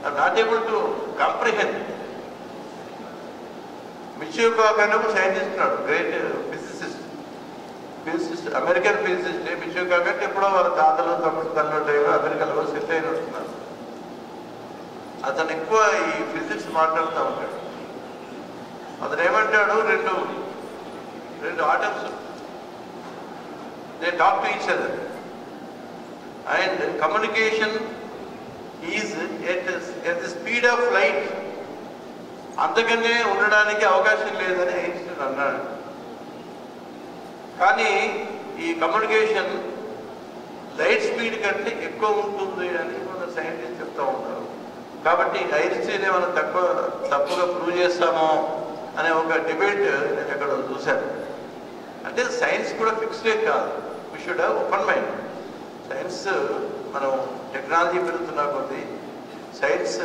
I'm not able to comprehend. Michio Kaku అనే ఒక సైంటిస్ట్ ఉన్నాడు, great physicist, American physicist. Michio Kaku అంటే ఎప్పుడో వాళ్ళ తాతలు తల్లు అమెరికాలో సెటిల్ అయిన ఉంటున్నారు. అతను ఎక్కువ ఈ ఫిజిక్స్ మాట్లాడుతూ ఉంటాడు. అతను ఏమంటాడు, రెండు atoms they talk to each other and communication is at the speed of light. అంతకనే ఉండడానికి అవకాశం లేదని ఐన్స్టీన్ అన్నాడు. కానీ ఈ కమ్యూనికేషన్ లైట్ స్పీడ్ కంటే ఎక్కువ ఉంటుంది అని మన సైంటిస్ట్ చెప్తూ ఉంటారు. కాబట్టి ఐన్స్టీన్ ఏమైనా తప్పుగా ప్రూవ్ చేస్తామో అనే ఒక డిబేట్ నేను ఎక్కడ చూశాను. అంటే సైన్స్ కూడా ఫిక్స్డే కాదు. We should have open mind. Science మనం టెక్నాలజీ పెరుగుతున్నా కొద్దీ, సైన్స్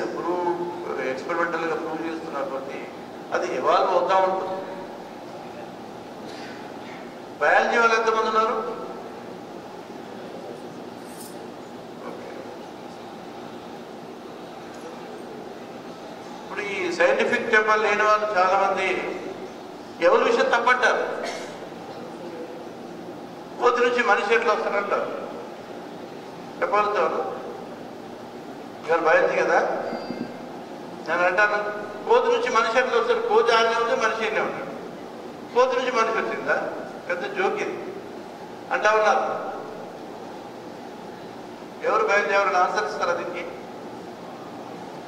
ఎక్స్పెరిమెంటల్గా ప్రూవ్ చేస్తున్నా కొద్దీ అది ఎవాల్వ్ అవుతూ ఉంటుంది. బయాలజీ వాళ్ళు ఎంతమంది ఉన్నారు? ఇప్పుడు ఈ సైంటిఫిక్ టెంపర్ లేని వాళ్ళు చాలా మంది ఎవల్యూషన్ తప్పంటారు. కోతి నుంచి మనిషి ఎట్లా వస్తారంటారు. చెప్పగలుగుతాను ఇవాళ బయాలజీ కదా. నేను అంటాను, కోతి నుంచి మనిషి ఎట్లా వస్తారు? కోతి ఆనే ఉంది, మనిషి అనే ఉంటాడు. కోతి నుంచి మనిషి వచ్చిందా? పెద్ద జోక్ ఇది అంటా ఉన్నారు. ఎవరు బయాలజీ ఎవరైనా ఆన్సర్ ఇస్తారా దీనికి?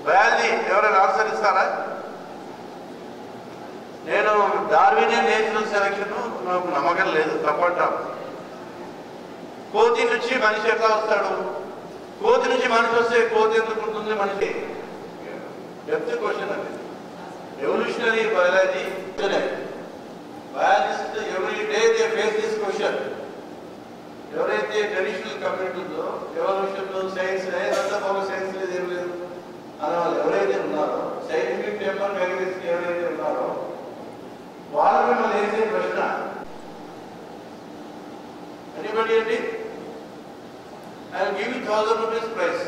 బయాలజీ ఎవరైనా ఆన్సర్ ఇస్తారా? నేను డార్వినే నేచురల్ సెలక్షన్ నాకు నమ్మకం లేదు, తప్పంటాం. కోతి నుంచి మనిషి ఎట్లా వస్తాడు? కోతి నుంచి మనిషి వస్తే కోతి ఎందుకు ఉంటుంది? మనిషి డెప్త్ క్వశ్చన్ అండి. Evolutionary biology biologist every day they face this question. ఎవరైతే ఎవరైతే ట్రెడిషనల్ కమ్యూనిటీ ఉందో ఎవల్యూషన్ సైన్స్ ఏదంతా బాగా సైన్స్ లేదు ఏం లేదు అనే వాళ్ళు ఎవరైతే ఉన్నారో సైంటిఫిక్ పేపర్ మ్యాగజైన్స్ ఎవరైతే ఉన్నారో వాళ్ళ మిమ్మల్ని వేసే ప్రశ్న ఎనీబడి అండి I will give you 1000 rupees prize.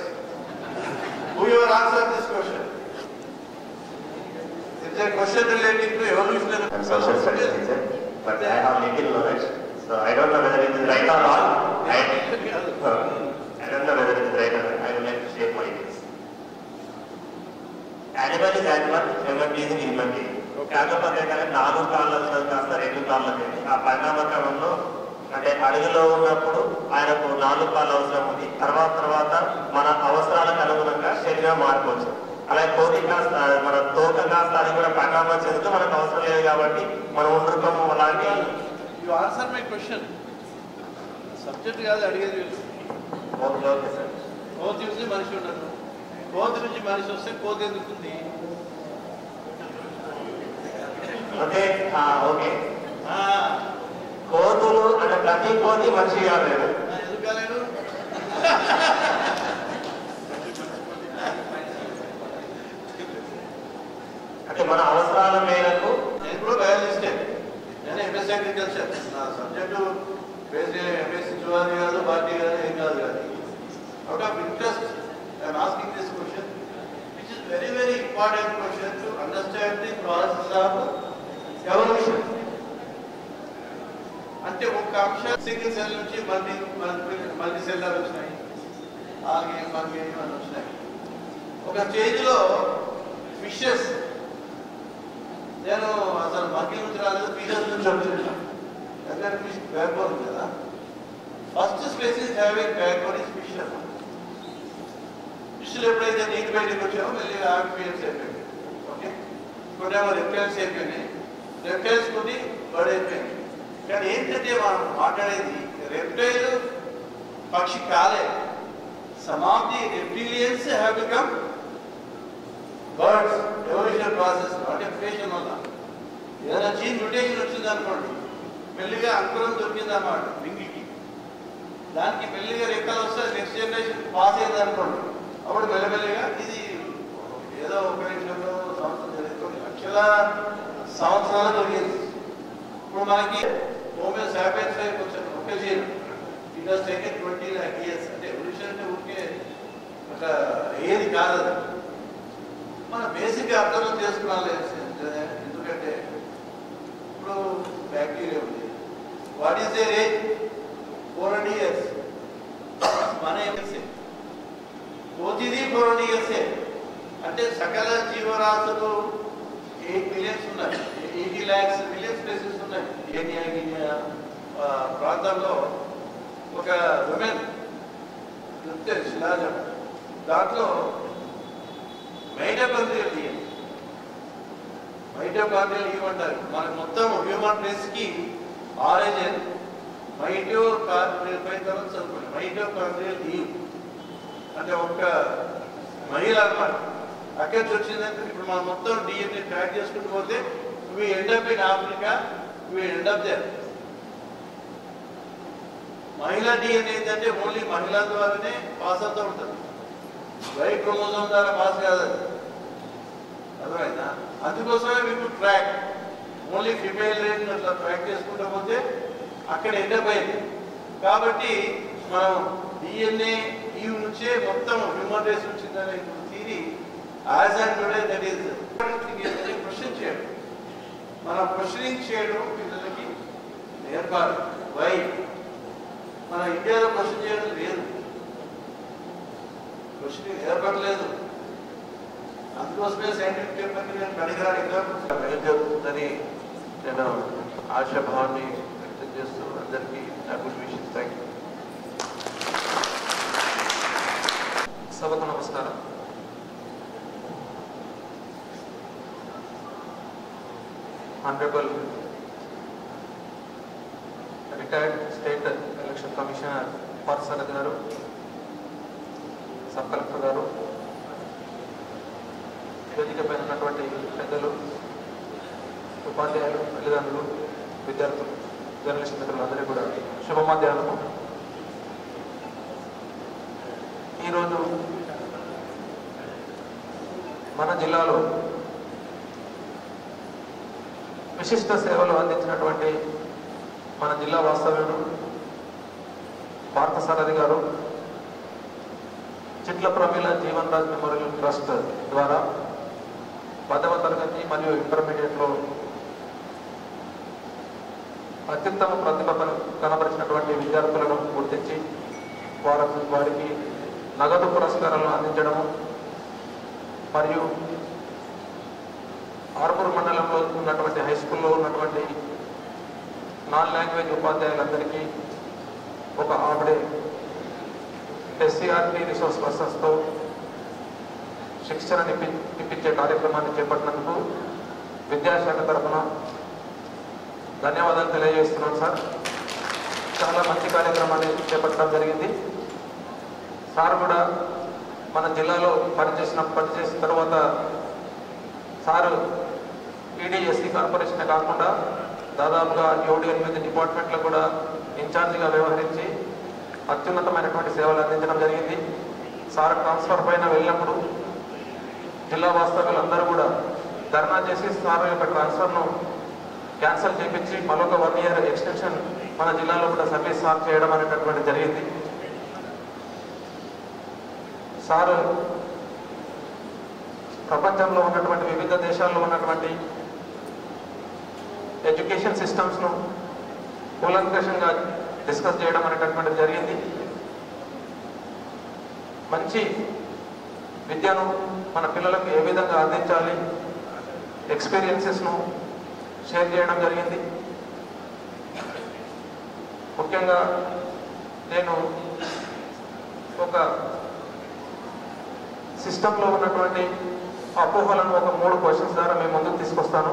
Whoever answers this question. It's a question relating to evolution. I'm social studies teacher, but I have little knowledge, so I don't know whether it is right or wrong. I don't know whether it is right or wrong. I would like to share my views. Animal is animal, human being is human being. కాకపోతే కానీ 4 కాళ్ళ కాస్త 2 కాళ్ళకి ఆ పరిణామ క్రమంలో అంటే అడవిలో ఉన్నప్పుడు ఆయనకు 4 కాళ్ళు అవసరం ఉంది. తర్వాత మన అవసరాలకు అనుగుణంగా శరీరం మారిపోవచ్చు. అలాగే కోతి కాస్త మన తోక కాస్త అది కూడా పరిణామం చెందుతూ మనకు అవసరం లేదు కాబట్టి మనం ఉండకము అలాంటి. You answer my question. Subject కాదు అడిగేది. Okay sir. కోతి నుంచి మనిషి ఉండదు, కోతి నుంచి మనిషి వస్తే కోతి ఎందుకుంది? Okay okay. కోతులు అంటే ప్రతి కోతి మనిషి కాలేదు. ఎందుకు కాలేదు? అంటే మన అవసరాల మేరకు. నేను కూడా బయాలజిస్టే, నేను ఎంఎస్ అగ్రికల్చర్. నా సబ్జెక్టు బేస్డ్ ఎంఎస్సీ చూడాలి కాదు, పార్టీ కాదు, ఏం కాదు కానీ out of interest I'm asking this question which is very very important question to understand the process of evolution. అంటే ఒక అంశం సింగిల్ సెల్ నుంచి మల్టీ సెల్లార్ వచ్చినాయి, ఆల్గే ఫంగే అని వచ్చినాయి. ఒక స్టేజ్లో ఫిషెస్, నేను అసలు మంకీ నుంచి రాలేదు, ఫిషెస్ నుంచి వచ్చున్నాను. ఎందుకంటే ఫిష్ బ్యాక్ బోన్ ఉంది కదా. First species having back bone is fish అన్నమాట. ఫిష్లు ఎప్పుడైతే నీటి బయటకు వచ్చామో మళ్ళీ ఆంఫిబియన్స్ అయిపోయింది. ఓకే, ఇప్పుడేమో రెప్టైల్స్ అయిపోయినాయి, రెప్టైల్స్ కొన్ని బర్డ్ అయిపోయింది. కానీ ఏంటంటే మనం మాట్లాడేది రెప్టైల్ పక్షి కాలే. Some of the reptilians have become birds evolution process. అంటే మ్యుటేషన్ వల్ల ఏదైనా జీన్ మ్యుటేషన్ వచ్చింది అనుకోండి, మెల్లిగా అంకురం దొరికింది అన్నమాట వింగికి, దానికి మెల్లిగా రెక్కలు వస్తే నెక్స్ట్ జనరేషన్ పాస్ అయింది అనుకోండి, అప్పుడు మెల్లమెల్లిగా ఇది ఏదో 1 నిమిషంలో సంవత్సరం జరుగుతుంది, లక్షల సంవత్సరాలు దొరికింది. ఇప్పుడు మనకి హోమియో సాపియన్స్ కొంచెం ఒకే gene it has taken 20 lakh years. అంటే ఎవల్యూషన్ అంటే ఊరికే ఒక ఏది కాదు, మన బేసిక్గా అర్థం చేసుకోవాలి. ఎందుకంటే ఇప్పుడు బ్యాక్టీరియా ఉంది, what is their age? 400 years. మన ఏమేసే కోతిది 400 years. అంటే సకల జీవరాశులు 8 billion ఉన్నాయి, 80 lakhs million స్పీసీస్ ఉన్నాయి. ఏనియా ప్రాంతంలో ఒక ఉమెన్ చెప్తే శిలాజం, దాంట్లో మైటోకాండ్రియల్ డిఎన్ఏ, మైటోకాండ్రియల్ ఇవ్వంటారు. మనకు మొత్తం హ్యూమన్ రేస్కి ఆరిజిన్ మైటోకాండ్రియల్ పై తర్వాత చదువుకోండి. మైటోకాండ్రియల్ ఈవ్ అంటే ఒక మహిళ అన్నమాట. అక్కడి నుంచి వచ్చిందంటే ఇప్పుడు మనం మొత్తం డిఎన్ఏ ట్రాక్ చేసుకుంటూ పోతే we end up in Africa, we end up there. మహిళా డిఎన్ఏ ఏంటంటే ఓన్లీ మహిళల ద్వారానే పాస్ అవుతూ ఉంటుంది, వై క్రోమోజోమ్ ద్వారా పాస్ కాదు. అర్థమైందా? అందుకోసమే మీకు ట్రాక్ ఓన్లీ ఫిమేల్ రేంజ్ అట్లా ట్రాక్ చేసుకుంటూ పోతే అక్కడ ఎండప్ అయింది. కాబట్టి మనం డిఎన్ఏ ఈ నుంచే మొత్తం హ్యూమన్ రేస్ వచ్చిందనే theory as and today that is question చేయడం. మనం క్వశ్చనింగ్ చేయడం పిల్లలకి నేర్పాలి. వై మన ఇండియాలో క్వశ్చన్ చేయడం లేదు, క్వశ్చనింగ్ నేర్పట్లేదు. అందుకోసమే సైంటిఫిక్ పేపర్ని నేను పనికిరాని ఎగ్జాంపుల్ జరుగుతుందని నేను ఆశాభావాన్ని వ్యక్తం చేస్తూ అందరికీ నా గుడ్ విషెస్. Thank you. సభకు నమస్కారం. Honorable retired State Election Commissioner Parsarad garu, Sub Collector garu, వేదికపై ఉన్నటువంటి పెద్దలు, ఉపాధ్యాయులు, తల్లిదండ్రులు, విద్యార్థులు, జర్నలిస్ట్ మిత్రులందరికీ కూడా శుభ మధ్యాహ్నము. ఈరోజు మన జిల్లాలో విశిష్ట సేవలు అందించినటువంటి మన జిల్లా వాస్తవ్యుడు పార్థసారథి గారు చిట్ల ప్రమీల జీవన్ రాజ్ మెమోరియల్ ట్రస్ట్ ద్వారా 10వ తరగతి మరియు ఇంటర్మీడియట్లో అత్యుత్తమ ప్రతిభ కనబరిచినటువంటి విద్యార్థులను గుర్తించి వారికి నగదు పురస్కారాలను అందించడము మరియు ఆర్మూర్ మండలంలో ఉన్నటువంటి హై స్కూల్లో ఉన్నటువంటి నాన్ లాంగ్వేజ్ ఉపాధ్యాయులందరికీ ఒక ఆవిడే SCRT రిసోర్స్ పర్సన్స్తో శిక్షణ ఇప్పించే కార్యక్రమాన్ని చేపట్టినందుకు విద్యాశాఖ తరఫున ధన్యవాదాలు తెలియజేస్తున్నాను సార్. చాలా మంచి కార్యక్రమాన్ని చేపట్టడం జరిగింది. సార్ కూడా మన జిల్లాలో పనిచేసిన తర్వాత సారు EDSC కార్పొరేషన్ కాకుండా దాదాపుగా 7-8 డిపార్ట్మెంట్లో కూడా ఇన్ఛార్జిగా వ్యవహరించి అత్యున్నతమైనటువంటి సేవలు అందించడం జరిగింది. సార్ ట్రాన్స్ఫర్ పైన వెళ్ళినప్పుడు జిల్లా వాస్తవ్యులందరూ కూడా ధర్నా చేసి సార్ యొక్క ట్రాన్స్ఫర్ను క్యాన్సిల్ చేయించి మరొక 1 year ఎక్స్టెన్షన్ మన జిల్లాలో కూడా సర్వీస్ సార్ చేయడం అనేటటువంటి జరిగింది. సారు ప్రపంచంలో ఉన్నటువంటి వివిధ దేశాల్లో ఉన్నటువంటి ఎడ్యుకేషన్ సిస్టమ్స్ను కూలంకషంగా డిస్కస్ చేయడం అనేటటువంటిది జరిగింది. మంచి విద్యను మన పిల్లలకు ఏ విధంగా అందించాలి, ఎక్స్పీరియన్సెస్ను షేర్ చేయడం జరిగింది. ముఖ్యంగా నేను ఒక సిస్టంలో ఉన్నటువంటి అపోహలను ఒక 3 క్వశ్చన్స్ ద్వారా మేము ముందుకు తీసుకొస్తాను.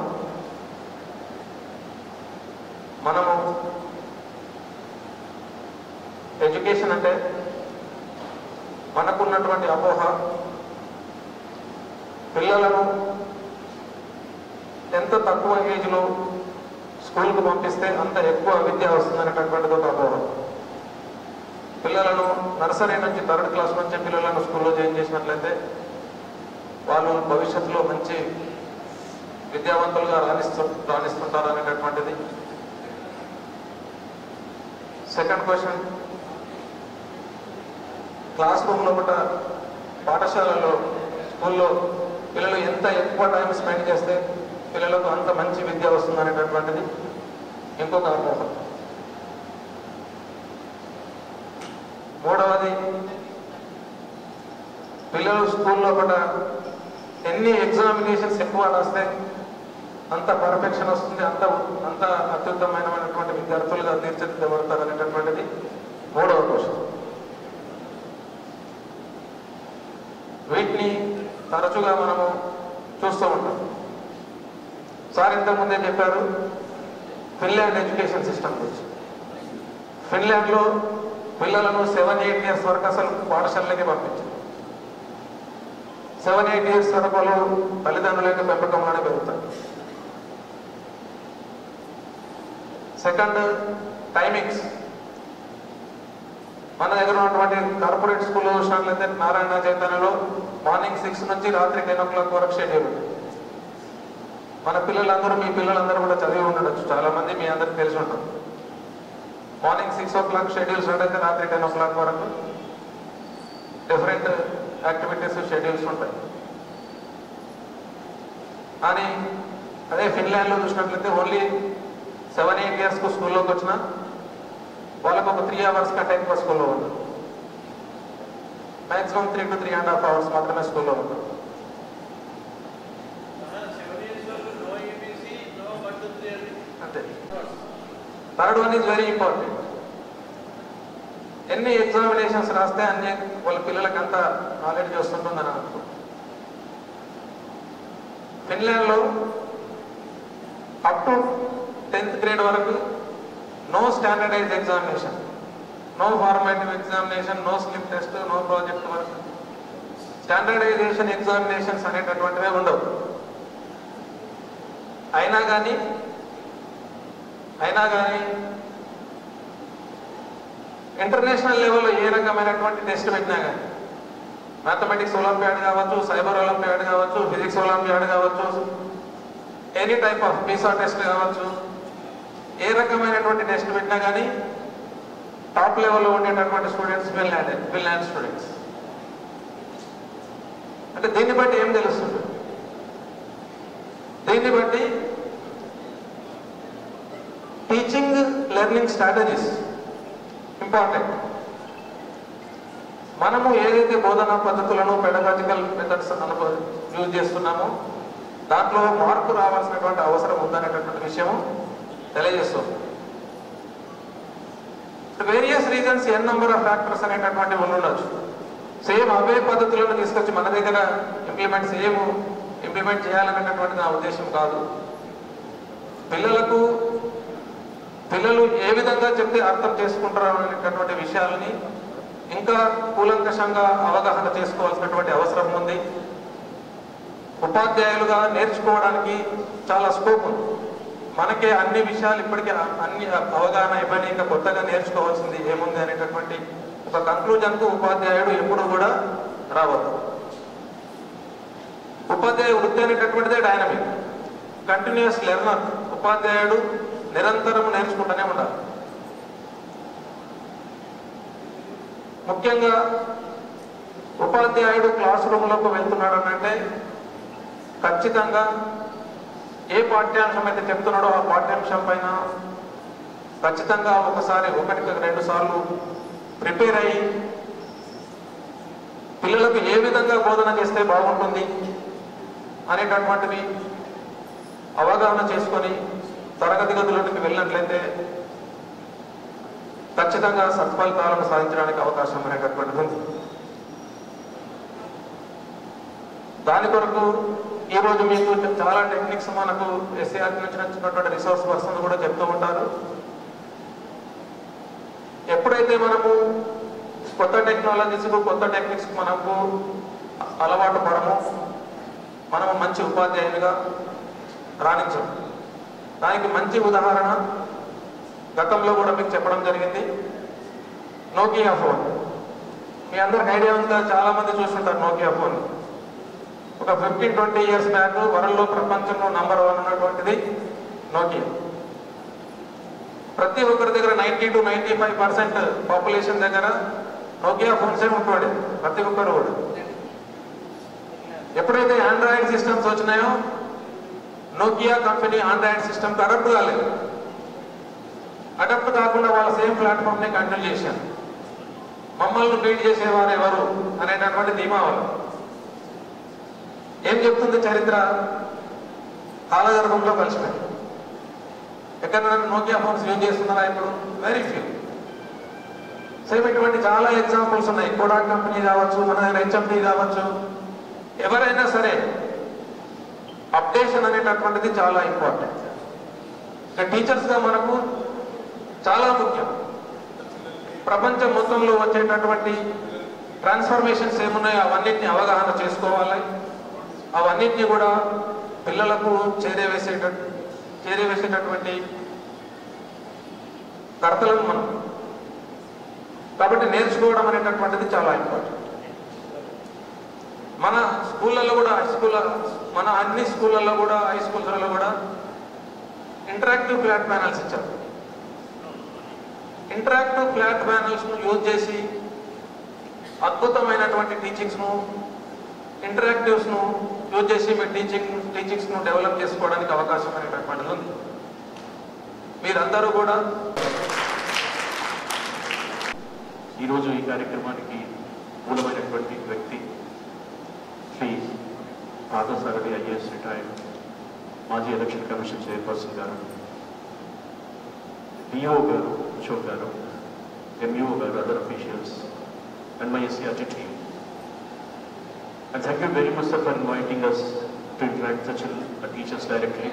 మనము ఎడ్యుకేషన్ అంటే మనకున్నటువంటి అపోహ పిల్లలను ఎంత తక్కువ ఏజ్లో స్కూల్కు పంపిస్తే అంత ఎక్కువ విద్య వస్తుందనేటటువంటిది ఒక అపోహ. పిల్లలను నర్సరీ నుంచి 3rd క్లాస్ నుంచి పిల్లలను స్కూల్లో జాయిన్ చేసినట్లయితే వాళ్ళు భవిష్యత్తులో మంచి విద్యావంతులుగా రాణిస్తుంటారు అనేటటువంటిది. సెకండ్ క్వశ్చన్, క్లాస్ రూమ్లో కూడా పాఠశాలలో స్కూల్లో పిల్లలు ఎంత ఎక్కువ టైం స్పెండ్ చేస్తే పిల్లలకు అంత మంచి విద్య వస్తుందనేటటువంటిది ఇంకొక అపోహ. మూడవది, పిల్లలు స్కూల్లో కూడా ఎన్ని ఎగ్జామినేషన్స్ ఎక్కువ రాస్తే అంత పర్ఫెక్షన్ వస్తుంది, అంత అత్యుత్తమైనటువంటి విద్యార్థులుగా తీర్చిదిద్దబడతారు అనేటటువంటిది మూడవ క్వశ్చన్. వీటిని తరచుగా మనము చూస్తూ ఉంటాం. సార్ ఇంతకుముందే చెప్పారు ఫిన్లాండ్ ఎడ్యుకేషన్ సిస్టమ్ గురించి. ఫిన్లాండ్లో పిల్లలను 7-8 years వరకు అసలు పాఠశాలకి పంపించారు. 7-8 years వరకు వాళ్ళు తల్లిదండ్రుల యొక్క పెంపకంలోనే పెరుగుతారు. Second, timings. మన దగ్గర ఉన్నటువంటి కార్పొరేట్ స్కూల్లో చూసినట్లయితే నారాయణ చైతన్యలో మార్నింగ్ 6 నుంచి రాత్రి 10 o'clock వరకు షెడ్యూల్ ఉంది. మన పిల్లలందరూ, మీ పిల్లలందరూ కూడా చదివి ఉండొచ్చు, చాలా మంది మీ అందరికి తెలిసి ఉంటారు. మార్నింగ్ 6 o'clock షెడ్యూల్స్ అయితే రాత్రి 10 o'clock వరకు డిఫరెంట్ యాక్టివిటీస్ షెడ్యూల్స్ ఉంటాయి. కానీ అదే ఫిన్లాండ్లో చూసినట్లయితే ఓన్లీ 7-8 years స్కూల్లోకి వచ్చిన వాళ్ళకు ఒక 3 hours కంటే ఎక్కువ స్కూల్లో ఉంటారు. మ్యాక్సిమం 3 to 3.5 hours మాత్రమే స్కూల్లో ఉంటారు. అంతే. Third one is very important. ఎన్ని ఎగ్జామినేషన్స్ రాస్తే అన్ని వాళ్ళ పిల్లలకి అంత నాలెడ్జ్ వస్తుంటుందని అనుకో. ఫిన్లాండ్లో అప్ టు 10th grade వరకు no standardise examination, no formative examination, no slip test, no project work. Standardisation examinations అనేటటువంటివే ఉండవు. అయినా కానీ ఇంటర్నేషనల్ లెవెల్లో ఏ రకమైనటువంటి టెస్ట్ పెట్టినా కానీ మ్యాథమెటిక్స్ ఒలింపియాడ్ కావచ్చు, సైబర్ ఒలింపియాడ్ కావచ్చు, ఫిజిక్స్ ఒలింపియాడ్ కావచ్చు, any type of Pisa test కావచ్చు, ఏ రకమైనటువంటి టెస్ట్ పెట్టినా కానీ టాప్ లెవెల్లో ఉండేటటువంటి స్టూడెంట్స్ విల్ ల్యాండ్ స్టూడెంట్స్. అంటే దీన్ని బట్టి ఏం తెలుస్తుంది? దీన్ని బట్టి టీచింగ్ లెర్నింగ్ స్ట్రాటజీస్ ఇంపార్టెంట్. మనము ఏదైతే బోధనా పద్ధతులను పెడగాజికల్ మెథడ్స్ యూజ్ చేస్తున్నామో దాంట్లో మార్పు రావాల్సినటువంటి అవసరం ఉందనేటటువంటి విషయం తెలియజేస్తుంది. Various reasons n number of factors అనేటటువంటివి ఉండొచ్చు. సేమ్ అవే పద్ధతులను తీసుకొచ్చి మన దగ్గర ఇంప్లిమెంట్ చేయాలనేటటువంటి నా ఉద్దేశం కాదు. పిల్లలు ఏ విధంగా చెప్తే అర్థం చేసుకుంటారు అనేటటువంటి విషయాలని ఇంకా కూలంకషంగా అవగాహన చేసుకోవాల్సినటువంటి అవసరం ఉంది. ఉపాధ్యాయులుగా నేర్చుకోవడానికి చాలా స్కోప్ ఉంది. మనకే అన్ని విషయాలు ఇప్పటికీ అన్ని అవగాహన అయిపోయినా ఇంకా కొత్తగా నేర్చుకోవాల్సింది ఏముంది అనేటటువంటి ఒక కంక్లూజన్కు ఉపాధ్యాయుడు ఎప్పుడు కూడా రావద్దు. ఉపాధ్యాయ వృత్తి అనేటటువంటిదే డైనమిక్, కంటిన్యూస్ లెర్నర్. ఉపాధ్యాయుడు నిరంతరం నేర్చుకుంటూనే ఉండాలి. ముఖ్యంగా ఉపాధ్యాయుడు క్లాస్ రూమ్లోకి వెళ్తున్నాడు అంటే ఖచ్చితంగా ఏ పాఠ్యాంశం అయితే చెప్తున్నాడో ఆ పాఠ్యాంశం పైన ఖచ్చితంగా ఒకటికి 2 సార్లు ప్రిపేర్ అయ్యి పిల్లలకు ఏ విధంగా బోధన చేస్తే బాగుంటుంది అనేటటువంటివి అవగాహన చేసుకొని తరగతి గదులకి వెళ్ళినట్లయితే ఖచ్చితంగా సత్ఫలితాలను సాధించడానికి అవకాశం అనేటటువంటిది ఉంది. దాని కొరకు ఈరోజు మీకు చాలా టెక్నిక్స్ మనకు ఎస్ఏఆర్ నుంచి వచ్చినటువంటి రిసోర్స్ పర్సన్ కూడా చెప్తూ ఉంటారు. ఎప్పుడైతే మనము కొత్త టెక్నాలజీస్ కొత్త టెక్నిక్స్ మనకు అలవాటు పడము, మనము మంచి ఉపాధ్యాయులుగా రాణించము. దానికి మంచి ఉదాహరణ గతంలో కూడా మీకు చెప్పడం జరిగింది, నోకియా ఫోన్. మీ అందరికి ఐడియా ఉందా? చాలా మంది చూస్తుంటారు నోకియా ఫోన్. ఒక 15-20 ఇయర్స్ బ్యాక్ వరల్డ్లో ప్రపంచంలో నంబర్ 1 ఉన్నటువంటిది నోకియా. ప్రతి ఒక్కరి దగ్గర 90 to 95% పాపులేషన్ దగ్గర నోకియా ఫోన్సే ఉంటుండే, ప్రతి ఒక్కరు కూడా. ఎప్పుడైతే ఆండ్రాయిడ్ సిస్టమ్స్ వచ్చినాయో నోకియా కంపెనీ ఆండ్రాయిడ్ సిస్టమ్కి అడాప్ట్ కాలేదు. అడాప్ట్ కాకుండా వాళ్ళ సేమ్ ప్లాట్ఫామ్ని కంటిన్యూ చేశారు. మమ్మల్ని బీట్ చేసేవారు ఎవరు అనేటటువంటి ధీమా వాళ్ళు. ఏం చెప్తుంది చరిత్ర? కాలగర్భంలో కలిసిపోయింది. ఎక్కడైనా నోకియా ఫోన్స్ యూజ్ చేస్తున్నారా ఇప్పుడు? Very few. సేమ్ ఇటువంటి చాలా ఎగ్జాంపుల్స్ ఉన్నాయి. కోడాక్ కంపెనీ కావచ్చు, మన హెచ్ఎండి కావచ్చు, ఎవరైనా సరే అప్డేషన్ అనేటటువంటిది చాలా ఇంపార్టెంట్. ఇక టీచర్స్గా మనకు చాలా ముఖ్యం. ప్రపంచం మొత్తంలో వచ్చేటటువంటి ట్రాన్స్ఫర్మేషన్స్ ఏమున్నాయో అవన్నిటిని అవగాహన చేసుకోవాలి. అవన్నిటిని కూడా పిల్లలకు చేరవేసేటటువంటి కర్తలను మనం. కాబట్టి నేర్చుకోవడం అనేటటువంటిది చాలా ఇంపార్టెంట్. మన స్కూళ్ళల్లో కూడా మన అన్ని స్కూళ్ళల్లో కూడా హై స్కూల్స్లలో కూడా ఇంటరాక్టివ్ ఫ్లాట్ ప్యానల్స్ ఇచ్చారు. ఇంటరాక్టివ్ ఫ్లాట్ ప్యానల్స్ను యూజ్ చేసి అద్భుతమైనటువంటి టీచింగ్స్ను, ఇంటరాక్టివ్స్ను యూజ్ చేసి మీ టీచింగ్స్ను డెవలప్ చేసుకోవడానికి అవకాశం అనేటటువంటిది ఉంది. మీరందరూ కూడా ఈరోజు ఈ కార్యక్రమానికి మూలమైనటువంటి వ్యక్తి శ్రీ పార్థసారథి ఐఏఎస్ రిటైర్డ్ మాజీ ఎలక్షన్ కమిషన్ చైర్పర్సన్ గారు, డిఓ గారు, అశోక్ గారు, ఎంఈఓ గారు, other officials and my SCRT team. And thank you very much, sir, for inviting us to interact with the teachers directly.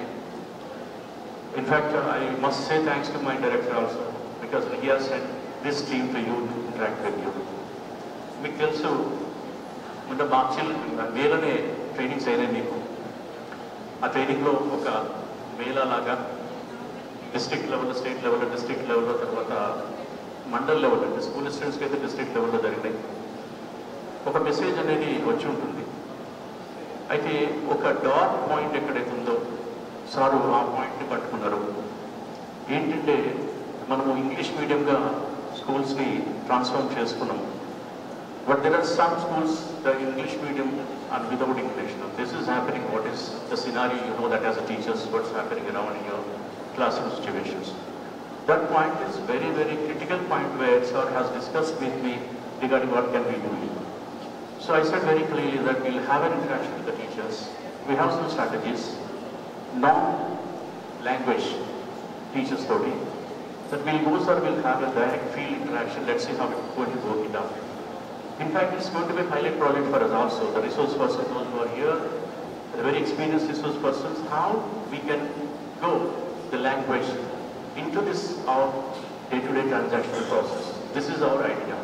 In fact, I must say thanks to my director also, because he has sent this team to you to interact with you. మీకు తెలుసు, ముందు మేలనే trainings అయినాయి మీకు. ఆ ట్రైనింగ్లో ఒక మేళా లాగా district లెవెల్లో, స్టేట్ లెవెల్లో, డిస్ట్రిక్ట్ లెవెల్లో, తర్వాత మండల్ లెవెల్ అంటే స్కూల్ స్టూడెంట్స్కి అయితే డిస్ట్రిక్ట్ లెవెల్లో జరిగినాయి. ఒక మెసేజ్ అనేది వచ్చి ఉంటుంది. అయితే ఒక డార్క్ పాయింట్ ఎక్కడైతే ఉందో సారు ఆ పాయింట్ని పట్టుకున్నారు. ఏంటంటే మనము ఇంగ్లీష్ మీడియంగా స్కూల్స్ని ట్రాన్స్ఫార్మ్ చేసుకున్నాము. But there are some schools, the English medium and without English. Now, this is happening. What is the scenario? You know that as a teacher, what's happening around in your classroom situations. That point is very, very critical point where sir has discussed with me regarding what can we do. So I said very clearly that we'll have an interaction with the teachers. We have some strategies. Non-language teachers story. That we'll go, sir, we'll have a direct field interaction. Let's see how it's going to work it out. In fact, it's going to be a pilot project for us also. The resource persons, those who are here, the very experienced resource persons, how we can go the language into this our day-to-day transactional process. This is our idea.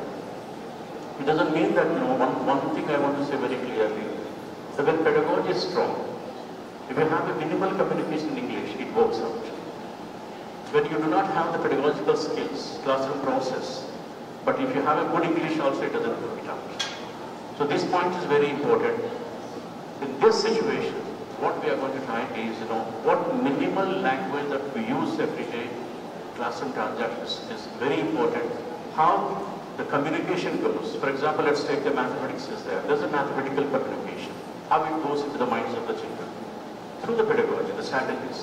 It doesn't mean that, you know, one thing I want to say very clearly, that when pedagogy is strong, if you have a minimal communication in English, it works out. When you do not have the pedagogical skills, classroom process, but if you have a good English also, it doesn't work it out. So this point is very important. In this situation, what we are going to try is, you know, what minimal language that we use every day, classroom transactions is very important. How the communication goes. For example, let's take the mathematics is there. There's a mathematical communication. How it goes into the minds of the children. Through the pedagogy, the strategies.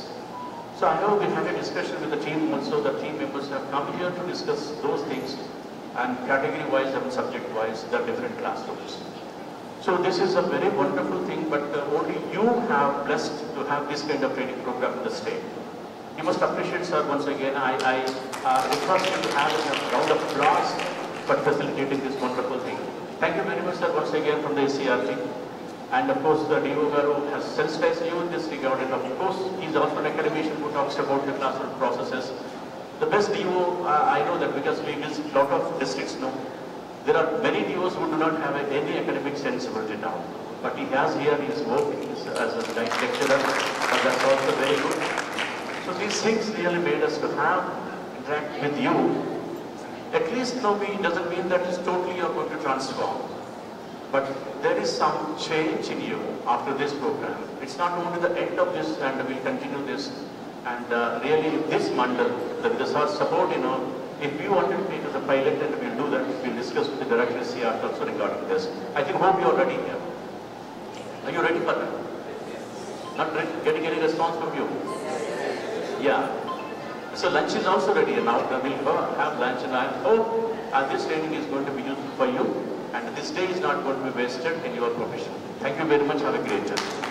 So I know we had a discussion with the team also. The team members have come here to discuss those things. And category-wise and subject-wise, the different classrooms. So this is a very wonderful thing, but only you have blessed to have this kind of training program in the state. You must appreciate, sir, once again. I request you to have a round of applause for facilitating this wonderful thing. Thank you very much, sir, once again from the SCRT. And of course, the DO Garu has sensitized you in this regard. And of course, he is also an academician who talks about the classroom processes. The best DO, I know that because we visit a lot of districts now, there are many DOs who do not have any academic sensibility now. But he has here, he is working as a lecturer, and that's also very good. So these things really made us to have interact with you. At least now it doesn't mean that it's totally you're going to transform. But there is some change in you after this program. It's not only the end of this and we'll continue this. And really, this mandal, this our support, you know, if you want to take as a pilot, then we'll do that. We'll discuss with the director CR also regarding this. I think, hope you're ready here. Are you ready for that? Not ready? Getting any response from you? Yeah. So lunch is also ready now. We'll have lunch, and I hope this training is going to be useful for you. And this day is not going to be wasted in your profession. Thank you very much. Have a great day.